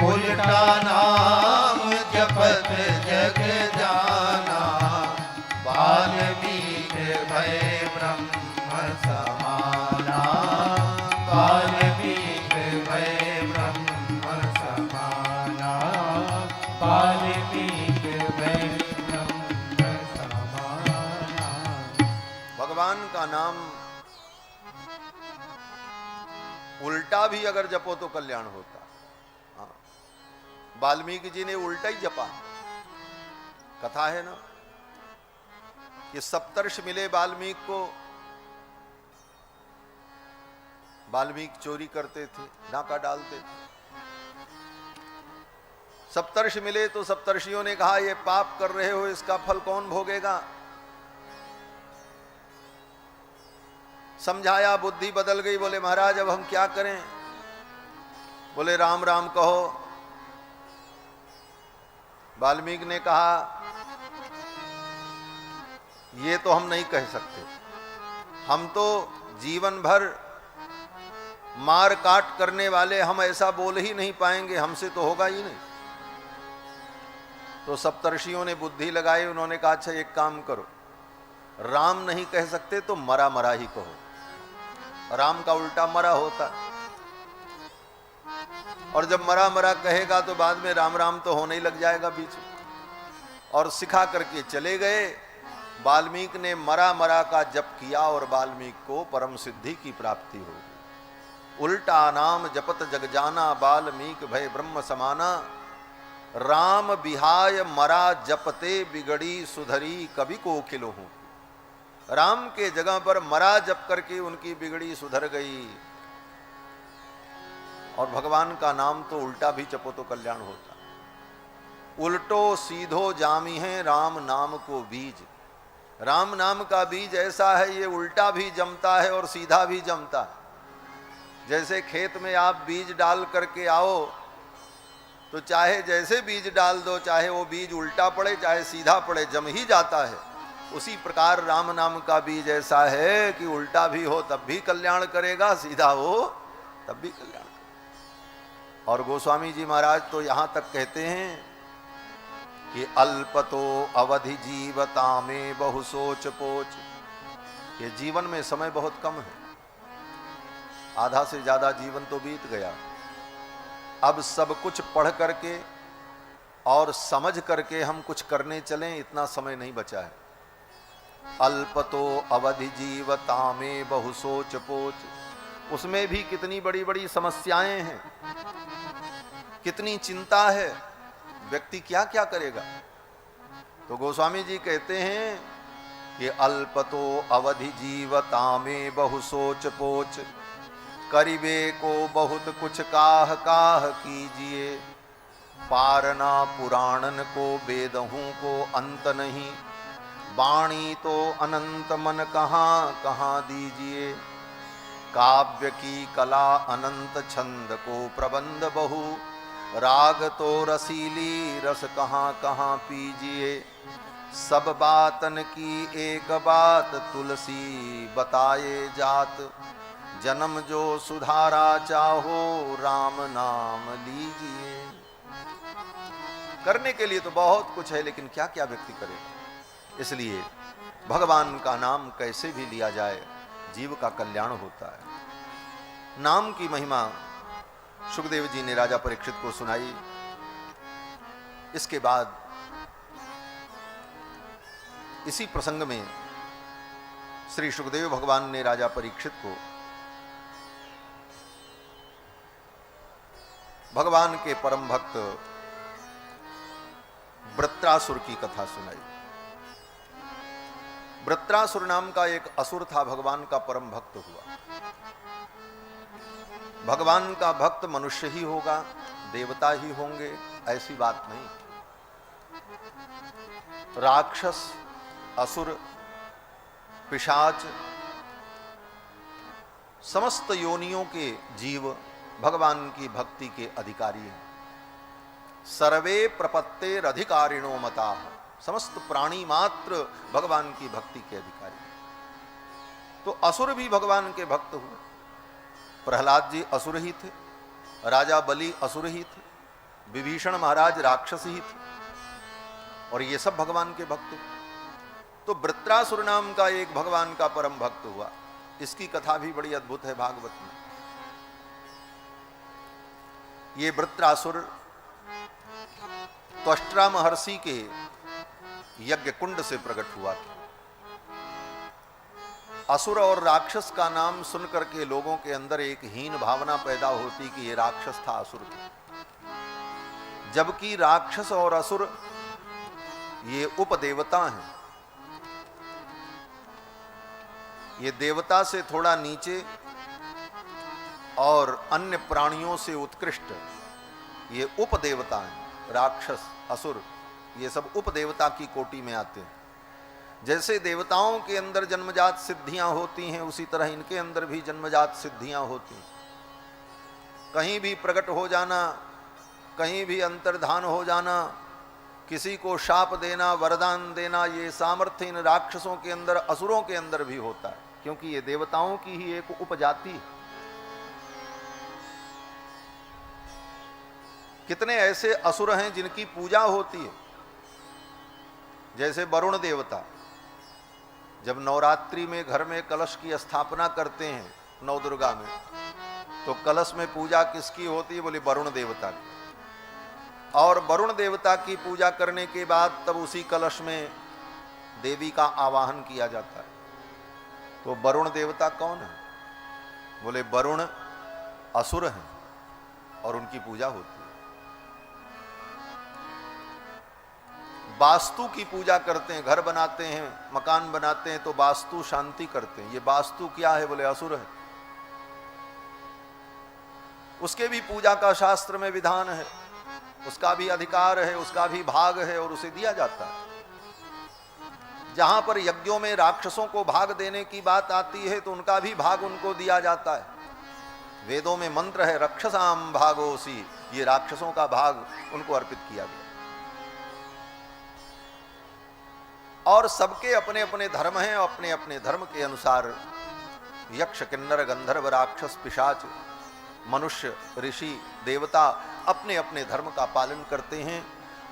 उल्टा नाम उल्टा भी अगर जपो तो कल्याण होता। हाँ, वाल्मीकि जी ने उल्टा ही जपा। कथा है ना कि सप्तर्षि मिले वाल्मीकि को। वाल्मीकि चोरी करते थे, डाका डालते थे। सप्तर्षि मिले तो सप्तर्षियों ने कहा ये पाप कर रहे हो, इसका फल कौन भोगेगा। समझाया, बुद्धि बदल गई। बोले महाराज अब हम क्या करें। बोले राम राम कहो। वाल्मीकि ने कहा ये तो हम नहीं कह सकते, हम तो जीवन भर मार काट करने वाले, हम ऐसा बोल ही नहीं पाएंगे, हमसे तो होगा ही नहीं। तो सप्तर्षियों ने बुद्धि लगाई। उन्होंने कहा अच्छा एक काम करो, राम नहीं कह सकते तो मरा मरा ही कहो। राम का उल्टा मरा होता, और जब मरा मरा कहेगा तो बाद में राम राम तो होने ही लग जाएगा बीच में। और सिखा करके चले गए। वाल्मीकि ने मरा मरा का जप किया और वाल्मीकि को परम सिद्धि की प्राप्ति हो गई। उल्टा नाम जपत जग जाना, वाल्मीकि भय ब्रह्म समाना। राम बिहाय मरा जपते बिगड़ी सुधरी, कभी को खिलो हूं। राम के जगह पर मरा जप करके उनकी बिगड़ी सुधर गई। और भगवान का नाम तो उल्टा भी जपो तो कल्याण होता। उल्टो सीधो जामी है राम नाम को बीज। राम नाम का बीज ऐसा है, ये उल्टा भी जमता है और सीधा भी जमता है। जैसे खेत में आप बीज डाल करके आओ तो चाहे जैसे बीज डाल दो, चाहे वो बीज उल्टा पड़े चाहे सीधा पड़े, जम ही जाता है। उसी प्रकार राम नाम का बीज ऐसा है कि उल्टा भी हो तब भी कल्याण करेगा, सीधा हो तब भी कल्याण करेगा। और गोस्वामी जी महाराज तो यहां तक कहते हैं कि अल्पतो अवधि जीवता में बहु सोच पोच। ये जीवन में समय बहुत कम है, आधा से ज्यादा जीवन तो बीत गया। अब सब कुछ पढ़ करके और समझ करके हम कुछ करने चलें, इतना समय नहीं बचा है। अल्पतो अवधि जीवता में बहु सोच पोच। उसमें भी कितनी बड़ी बड़ी समस्याएं हैं, कितनी चिंता है, व्यक्ति क्या क्या करेगा। तो गोस्वामी जी कहते हैं कि अल्पतो अवधि जीवता में बहु सोच पोच। करिबे को बहुत कुछ काह काह कीजिए। पारना पुराणन को वेदहूं को अंत नहीं। वाणी तो अनंत मन कहाँ कहाँ दीजिए। काव्य की कला अनंत छंद को प्रबंध बहु। राग तो रसीली रस कहाँ कहाँ पीजिए। सब बातन की एक बात तुलसी बताए जात। जन्म जो सुधारा चाहो राम नाम लीजिए। करने के लिए तो बहुत कुछ है, लेकिन क्या क्या व्यक्ति करेगा। इसलिए भगवान का नाम कैसे भी लिया जाए जीव का कल्याण होता है। नाम की महिमा सुखदेव जी ने राजा परीक्षित को सुनाई। इसके बाद इसी प्रसंग में श्री सुखदेव भगवान ने राजा परीक्षित को भगवान के परम भक्त वृत्रासुर की कथा सुनाई। वृत्रासुर नाम का एक असुर था, भगवान का परम भक्त हुआ। भगवान का भक्त मनुष्य ही होगा, देवता ही होंगे, ऐसी बात नहीं। राक्षस, असुर, पिशाच, समस्त योनियों के जीव भगवान की भक्ति के अधिकारी हैं। सर्वे प्रपत्तेर अधिकारिणो मता। समस्त प्राणी मात्र भगवान की भक्ति के अधिकारी। तो असुर भी भगवान के भक्त हुए। प्रहलाद जी असुर ही थे, राजा बलि असुर ही थे, विभीषण महाराज राक्षस ही थे, और ये सब भगवान के भक्त हुए। तो वृत्रासुर नाम का एक भगवान का परम भक्त हुआ। इसकी कथा भी बड़ी अद्भुत है भागवत में। ये वृत्रासुर त्वष्ट्रा महर्षि के यज्ञ कुंड से प्रकट हुआ था। असुर और राक्षस का नाम सुन करके लोगों के अंदर एक हीन भावना पैदा होती कि ये राक्षस था, असुर था, जबकि राक्षस और असुर ये उपदेवता हैं। ये देवता से थोड़ा नीचे और अन्य प्राणियों से उत्कृष्ट ये उपदेवता हैं। राक्षस, असुर, ये सब उपदेवता की कोटि में आते हैं। जैसे देवताओं के अंदर जन्मजात सिद्धियां होती हैं, उसी तरह इनके अंदर भी जन्मजात सिद्धियां होती हैं। कहीं भी प्रकट हो जाना, कहीं भी अंतर्धान हो जाना, किसी को शाप देना, वरदान देना, ये सामर्थ्य इन राक्षसों के अंदर, असुरों के अंदर भी होता है, क्योंकि ये देवताओं की ही एक उपजाति है। कितने ऐसे असुर हैं जिनकी पूजा होती है, जैसे वरुण देवता। जब नवरात्रि में घर में कलश की स्थापना करते हैं नौ दुर्गा में, तो कलश में पूजा किसकी होती है? बोले वरुण देवता की। और वरुण देवता की पूजा करने के बाद तब उसी कलश में देवी का आवाहन किया जाता है। तो वरुण देवता कौन है? बोले वरुण असुर हैं और उनकी पूजा होती है। वास्तु की पूजा करते हैं, घर बनाते हैं, मकान बनाते हैं तो वास्तु शांति करते हैं। ये वास्तु क्या है? बोले असुर है। उसके भी पूजा का शास्त्र में विधान है, उसका भी अधिकार है, उसका भी भाग है और उसे दिया जाता है। जहां पर यज्ञों में राक्षसों को भाग देने की बात आती है तो उनका भी भाग उनको दिया जाता है। वेदों में मंत्र है रक्षसाम भागोसी, ये राक्षसों का भाग उनको अर्पित किया गया। और सबके अपने अपने धर्म हैं, अपने अपने धर्म के अनुसार यक्ष, किन्नर, गंधर्व, राक्षस, पिशाच, मनुष्य, ऋषि, देवता अपने अपने धर्म का पालन करते हैं।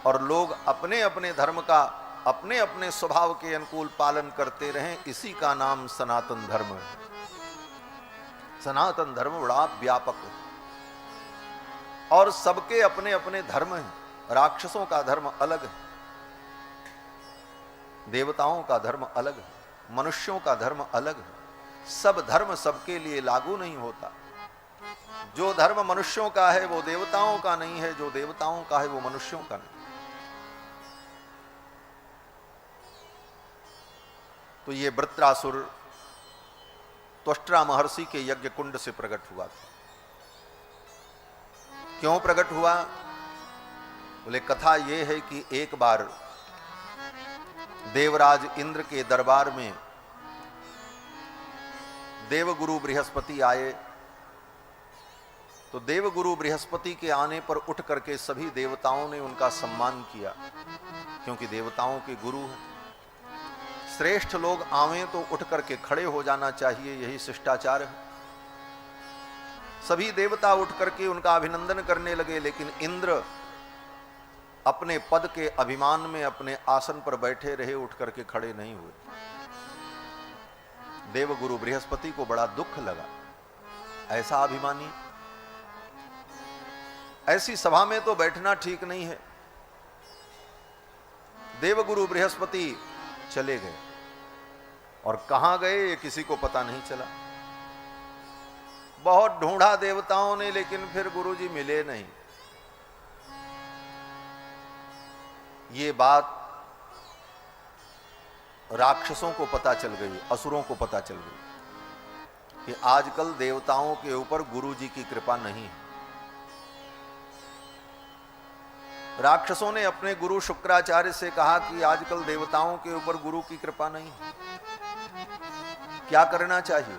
और लोग अपने अपने धर्म का अपने अपने स्वभाव के अनुकूल पालन करते रहें, इसी का नाम सनातन धर्म है। सनातन धर्म बड़ा व्यापक है और सबके अपने अपने धर्म हैं। राक्षसों का धर्म अलग है, देवताओं का धर्म अलग है, मनुष्यों का धर्म अलग है। सब धर्म सबके लिए लागू नहीं होता। जो धर्म मनुष्यों का है वो देवताओं का नहीं है, जो देवताओं का है वो मनुष्यों का नहीं। तो ये वृत्रासुर त्वष्ट्रा महर्षि के यज्ञ कुंड से प्रकट हुआ था। क्यों प्रकट हुआ? बोले कथा ये है कि एक बार देवराज इंद्र के दरबार में देवगुरु बृहस्पति आए। तो देवगुरु बृहस्पति के आने पर उठ करके सभी देवताओं ने उनका सम्मान किया, क्योंकि देवताओं के गुरु हैं। श्रेष्ठ लोग आवें तो उठ करके खड़े हो जाना चाहिए, यही शिष्टाचार है। सभी देवता उठ करके उनका अभिनंदन करने लगे, लेकिन इंद्र अपने पद के अभिमान में अपने आसन पर बैठे रहे, उठ करके खड़े नहीं हुए। देवगुरु बृहस्पति को बड़ा दुख लगा, ऐसा अभिमानी, ऐसी सभा में तो बैठना ठीक नहीं है। देवगुरु बृहस्पति चले गए और कहां गए ये किसी को पता नहीं चला। बहुत ढूंढा देवताओं ने, लेकिन फिर गुरुजी मिले नहीं। ये बात राक्षसों को पता चल गई, असुरों को पता चल गई कि आजकल देवताओं के ऊपर गुरुजी की कृपा नहीं है। राक्षसों ने अपने गुरु शुक्राचार्य से कहा कि आजकल देवताओं के ऊपर गुरु की कृपा नहीं है, क्या करना चाहिए?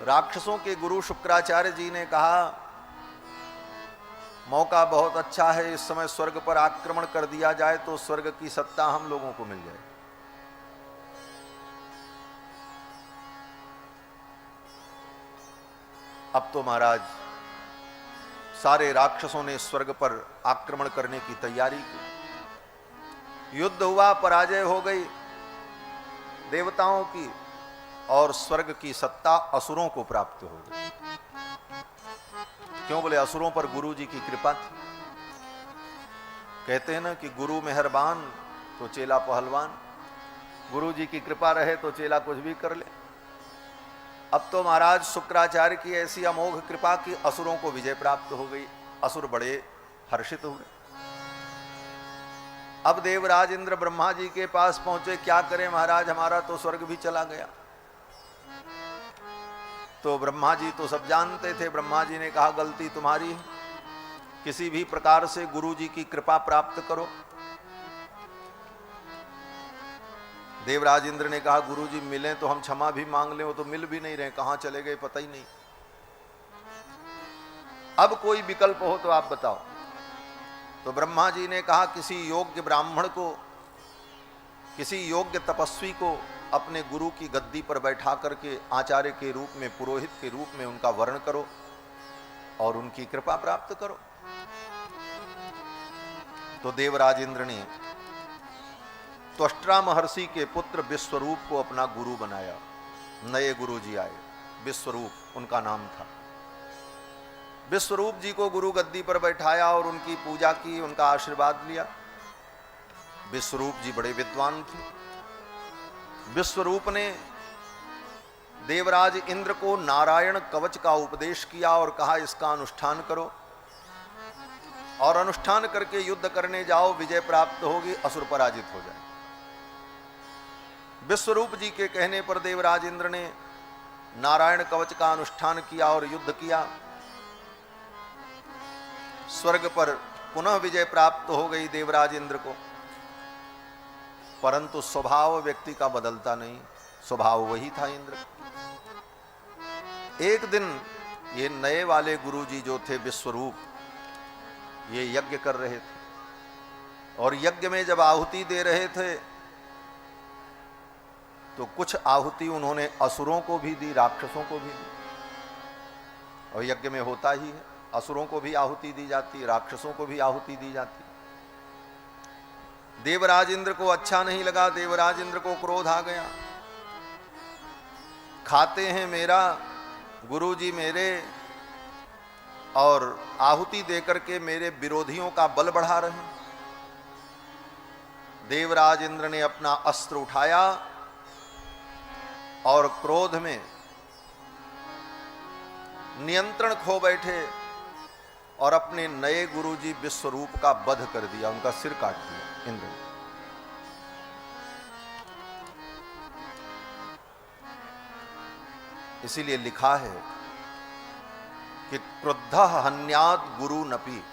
राक्षसों के गुरु शुक्राचार्य जी ने कहा मौका बहुत अच्छा है, इस समय स्वर्ग पर आक्रमण कर दिया जाए तो स्वर्ग की सत्ता हम लोगों को मिल जाए। अब तो महाराज सारे राक्षसों ने स्वर्ग पर आक्रमण करने की तैयारी की। युद्ध हुआ, पराजय हो गई देवताओं की और स्वर्ग की सत्ता असुरों को प्राप्त हो गई। क्यों? बोले असुरों पर गुरु जी की कृपा थी। कहते हैं ना कि गुरु मेहरबान तो चेला पहलवान। गुरु जी की कृपा रहे तो चेला कुछ भी कर ले। अब तो महाराज शुक्राचार्य की ऐसी अमोघ कृपा की असुरों को विजय प्राप्त हो गई। असुर बड़े हर्षित हुए। अब देवराज इंद्र ब्रह्मा जी के पास पहुंचे, क्या करें महाराज, हमारा तो स्वर्ग भी चला गया। तो ब्रह्मा जी तो सब जानते थे। ब्रह्मा जी ने कहा गलती तुम्हारी है, किसी भी प्रकार से गुरु जी की कृपा प्राप्त करो। देवराज इंद्र ने कहा गुरु जी मिले तो हम क्षमा भी मांग लें, वो तो मिल भी नहीं रहे, कहां चले गए पता ही नहीं। अब कोई विकल्प हो तो आप बताओ। तो ब्रह्मा जी ने कहा किसी योग्य ब्राह्मण को, किसी योग्य तपस्वी को अपने गुरु की गद्दी पर बैठा करके आचार्य के रूप में, पुरोहित के रूप में उनका वर्ण करो और उनकी कृपा प्राप्त करो। तो देवराज इंद्र ने त्वष्ट्रा महर्षि के पुत्र विश्वरूप को अपना गुरु बनाया। नए गुरु जी आए, विश्वरूप उनका नाम था। विश्वरूप जी को गुरु गद्दी पर बैठाया और उनकी पूजा की, उनका आशीर्वाद लिया। विश्वरूप जी बड़े विद्वान थे। विश्वरूप ने देवराज इंद्र को नारायण कवच का उपदेश किया और कहा इसका अनुष्ठान करो और अनुष्ठान करके युद्ध करने जाओ, विजय प्राप्त होगी, असुर पराजित हो जाए। विश्वरूप जी के कहने पर देवराज इंद्र ने नारायण कवच का अनुष्ठान किया और युद्ध किया। स्वर्ग पर पुनः विजय प्राप्त हो गई देवराज इंद्र को। परंतु स्वभाव व्यक्ति का बदलता नहीं, स्वभाव वही था इंद्र। एक दिन ये नए वाले गुरुजी जो थे विश्वरूप, ये यज्ञ कर रहे थे और यज्ञ में जब आहुति दे रहे थे तो कुछ आहुति उन्होंने असुरों को भी दी, राक्षसों को भी दी। और यज्ञ में होता ही है, असुरों को भी आहुति दी जाती, राक्षसों को भी आहुति दी जाती। देवराज इंद्र को अच्छा नहीं लगा, देवराज इंद्र को क्रोध आ गया। खाते हैं मेरा, गुरुजी मेरे, और आहुति देकर के मेरे विरोधियों का बल बढ़ा रहे हैं। देवराज इंद्र ने अपना अस्त्र उठाया और क्रोध में नियंत्रण खो बैठे और अपने नए गुरुजी विश्वरूप का वध कर दिया, उनका सिर काट दिया इंद्र ने। इसीलिए लिखा है कि क्रुद्धः हन्यात् गुरु नपि,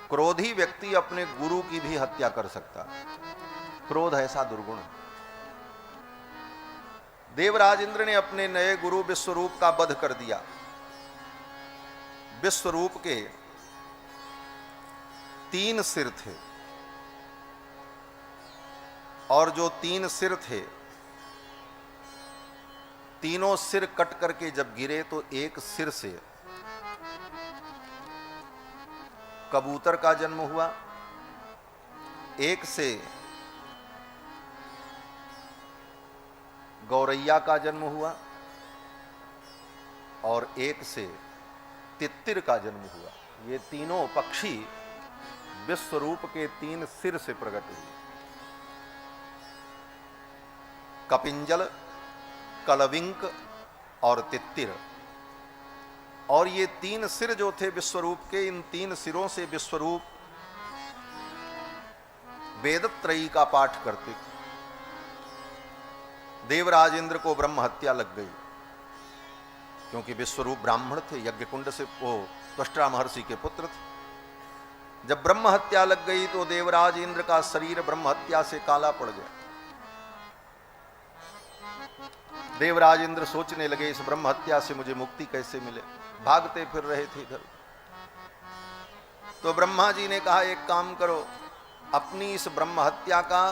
क्रोधी व्यक्ति अपने गुरु की भी हत्या कर सकता है। क्रोध ऐसा दुर्गुण है। देवराज इंद्र ने अपने नए गुरु विश्वरूप का वध कर दिया। विश्वरूप के 3 सिर थे और जो 3 सिर थे, तीनों सिर कट करके जब गिरे तो एक सिर से कबूतर का जन्म हुआ, एक से गौरैया का जन्म हुआ और एक से तित्तिर का जन्म हुआ। ये तीनों पक्षी विश्वरूप के 3 सिर से प्रकट हुए। कपिंजल, कलविंक और तित्तिर। और ये 3 सिर जो थे विश्वरूप के, इन 3 सिरों से विश्वरूप वेदत्रयी का पाठ करते थे। देवराज इंद्र को ब्रह्म हत्या लग गई क्योंकि विश्वरूप ब्राह्मण थे, यज्ञ कुंड से वो त्वष्ट्रा महर्षि के पुत्र थे। जब ब्रह्म हत्या लग गई तो देवराज इंद्र का शरीर ब्रह्म हत्या से काला पड़ गया। देवराज इंद्र सोचने लगे इस ब्रह्म हत्या से मुझे मुक्ति कैसे मिले, भागते फिर रहे थे इधर। तो ब्रह्मा जी ने कहा एक काम करो, अपनी इस ब्रह्म हत्या का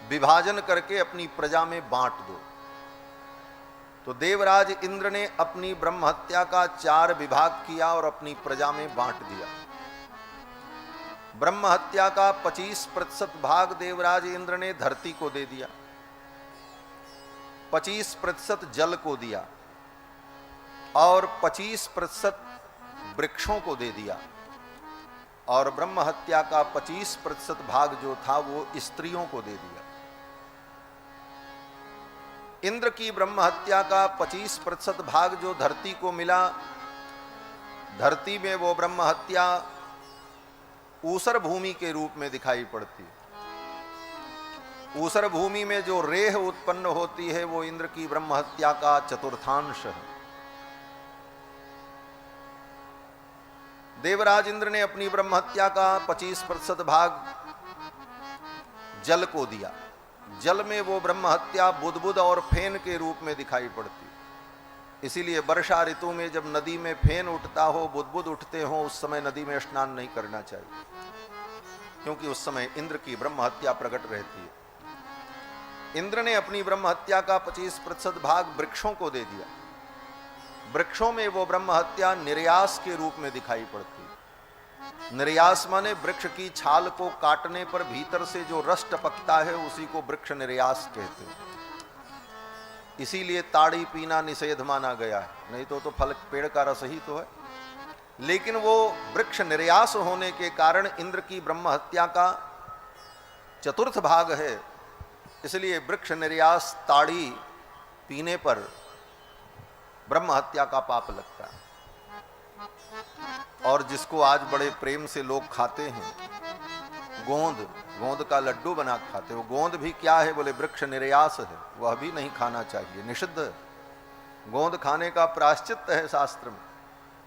विभाजन करके अपनी प्रजा में बांट दो। तो देवराज इंद्र ने अपनी ब्रह्म हत्या का 4 विभाग किया और अपनी प्रजा में बांट दिया। ब्रह्म हत्या का 25% भाग देवराज इंद्र ने धरती को दे दिया, 25% जल को दिया और 25% वृक्षों को दे दिया और ब्रह्म हत्या का 25% भाग जो था वो स्त्रियों को दे दिया। इंद्र की ब्रह्म हत्या का 25% भाग जो धरती को मिला, धरती में वो ब्रह्म हत्या ऊसर भूमि के रूप में दिखाई पड़ती। ऊसर भूमि में जो रेह उत्पन्न होती है वो इंद्र की ब्रह्म हत्या का चतुर्थांश है। देवराज इंद्र ने अपनी ब्रह्म हत्या का 25% भाग जल को दिया। जल में वो ब्रह्म हत्या बुदबुद और फेन के रूप में दिखाई पड़ती। इसीलिए वर्षा ऋतु में जब नदी में फेन उठता हो, बुदबुद उठते हो, उस समय नदी में स्नान नहीं करना चाहिए, क्योंकि उस समय इंद्र की ब्रह्म हत्या प्रकट रहती है। इंद्र ने अपनी ब्रह्म हत्या का 25% भाग वृक्षों को दे दिया। वृक्षों में वो ब्रह्म हत्या निर्यास के रूप में दिखाई पड़ती। निर्यास माने वृक्ष की छाल को काटने पर भीतर से जो रस टपकता है उसी को वृक्ष निर्यास कहते हैं। इसीलिए ताड़ी पीना निषेध माना गया है, नहीं तो फल पेड़ का रस ही तो है। लेकिन वो वृक्ष निर्यास होने के कारण इंद्र की ब्रह्म हत्या का चतुर्थ भाग है, इसलिए वृक्ष निर्यास ताड़ी पीने पर ब्रह्म हत्या का पाप लगता है। और जिसको आज बड़े प्रेम से लोग खाते हैं, गोंद का लड्डू बना खाते हो। गोंद भी क्या है? बोले वृक्ष निर्यास है, वह भी नहीं खाना चाहिए, निषिद्ध है। गोंद खाने का प्रायश्चित है शास्त्र में,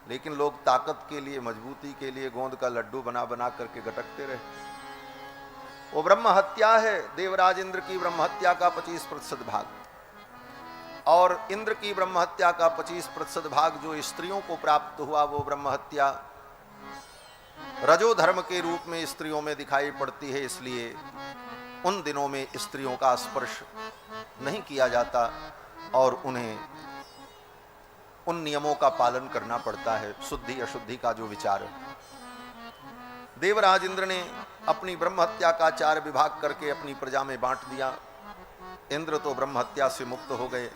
लेकिन लोग ताकत के लिए, मजबूती के लिए गोंद का लड्डू बना बना करके गटकते रहे। वो ब्रह्म हत्या है, देवराज इंद्र की ब्रह्म हत्या का 25% भाग। और इंद्र की ब्रह्म हत्या का 25% भाग जो स्त्रियों को प्राप्त हुआ, वो ब्रह्म हत्या रजोधर्म के रूप में स्त्रियों में दिखाई पड़ती है। इसलिए उन दिनों में स्त्रियों का स्पर्श नहीं किया जाता और उन्हें उन नियमों का पालन करना पड़ता है, शुद्धि अशुद्धि का जो विचार है। देवराज इंद्र ने अपनी ब्रह्म हत्या का 4 विभाग करके अपनी प्रजा में बांट दिया। इंद्र तो ब्रह्म हत्या से मुक्त हो गए,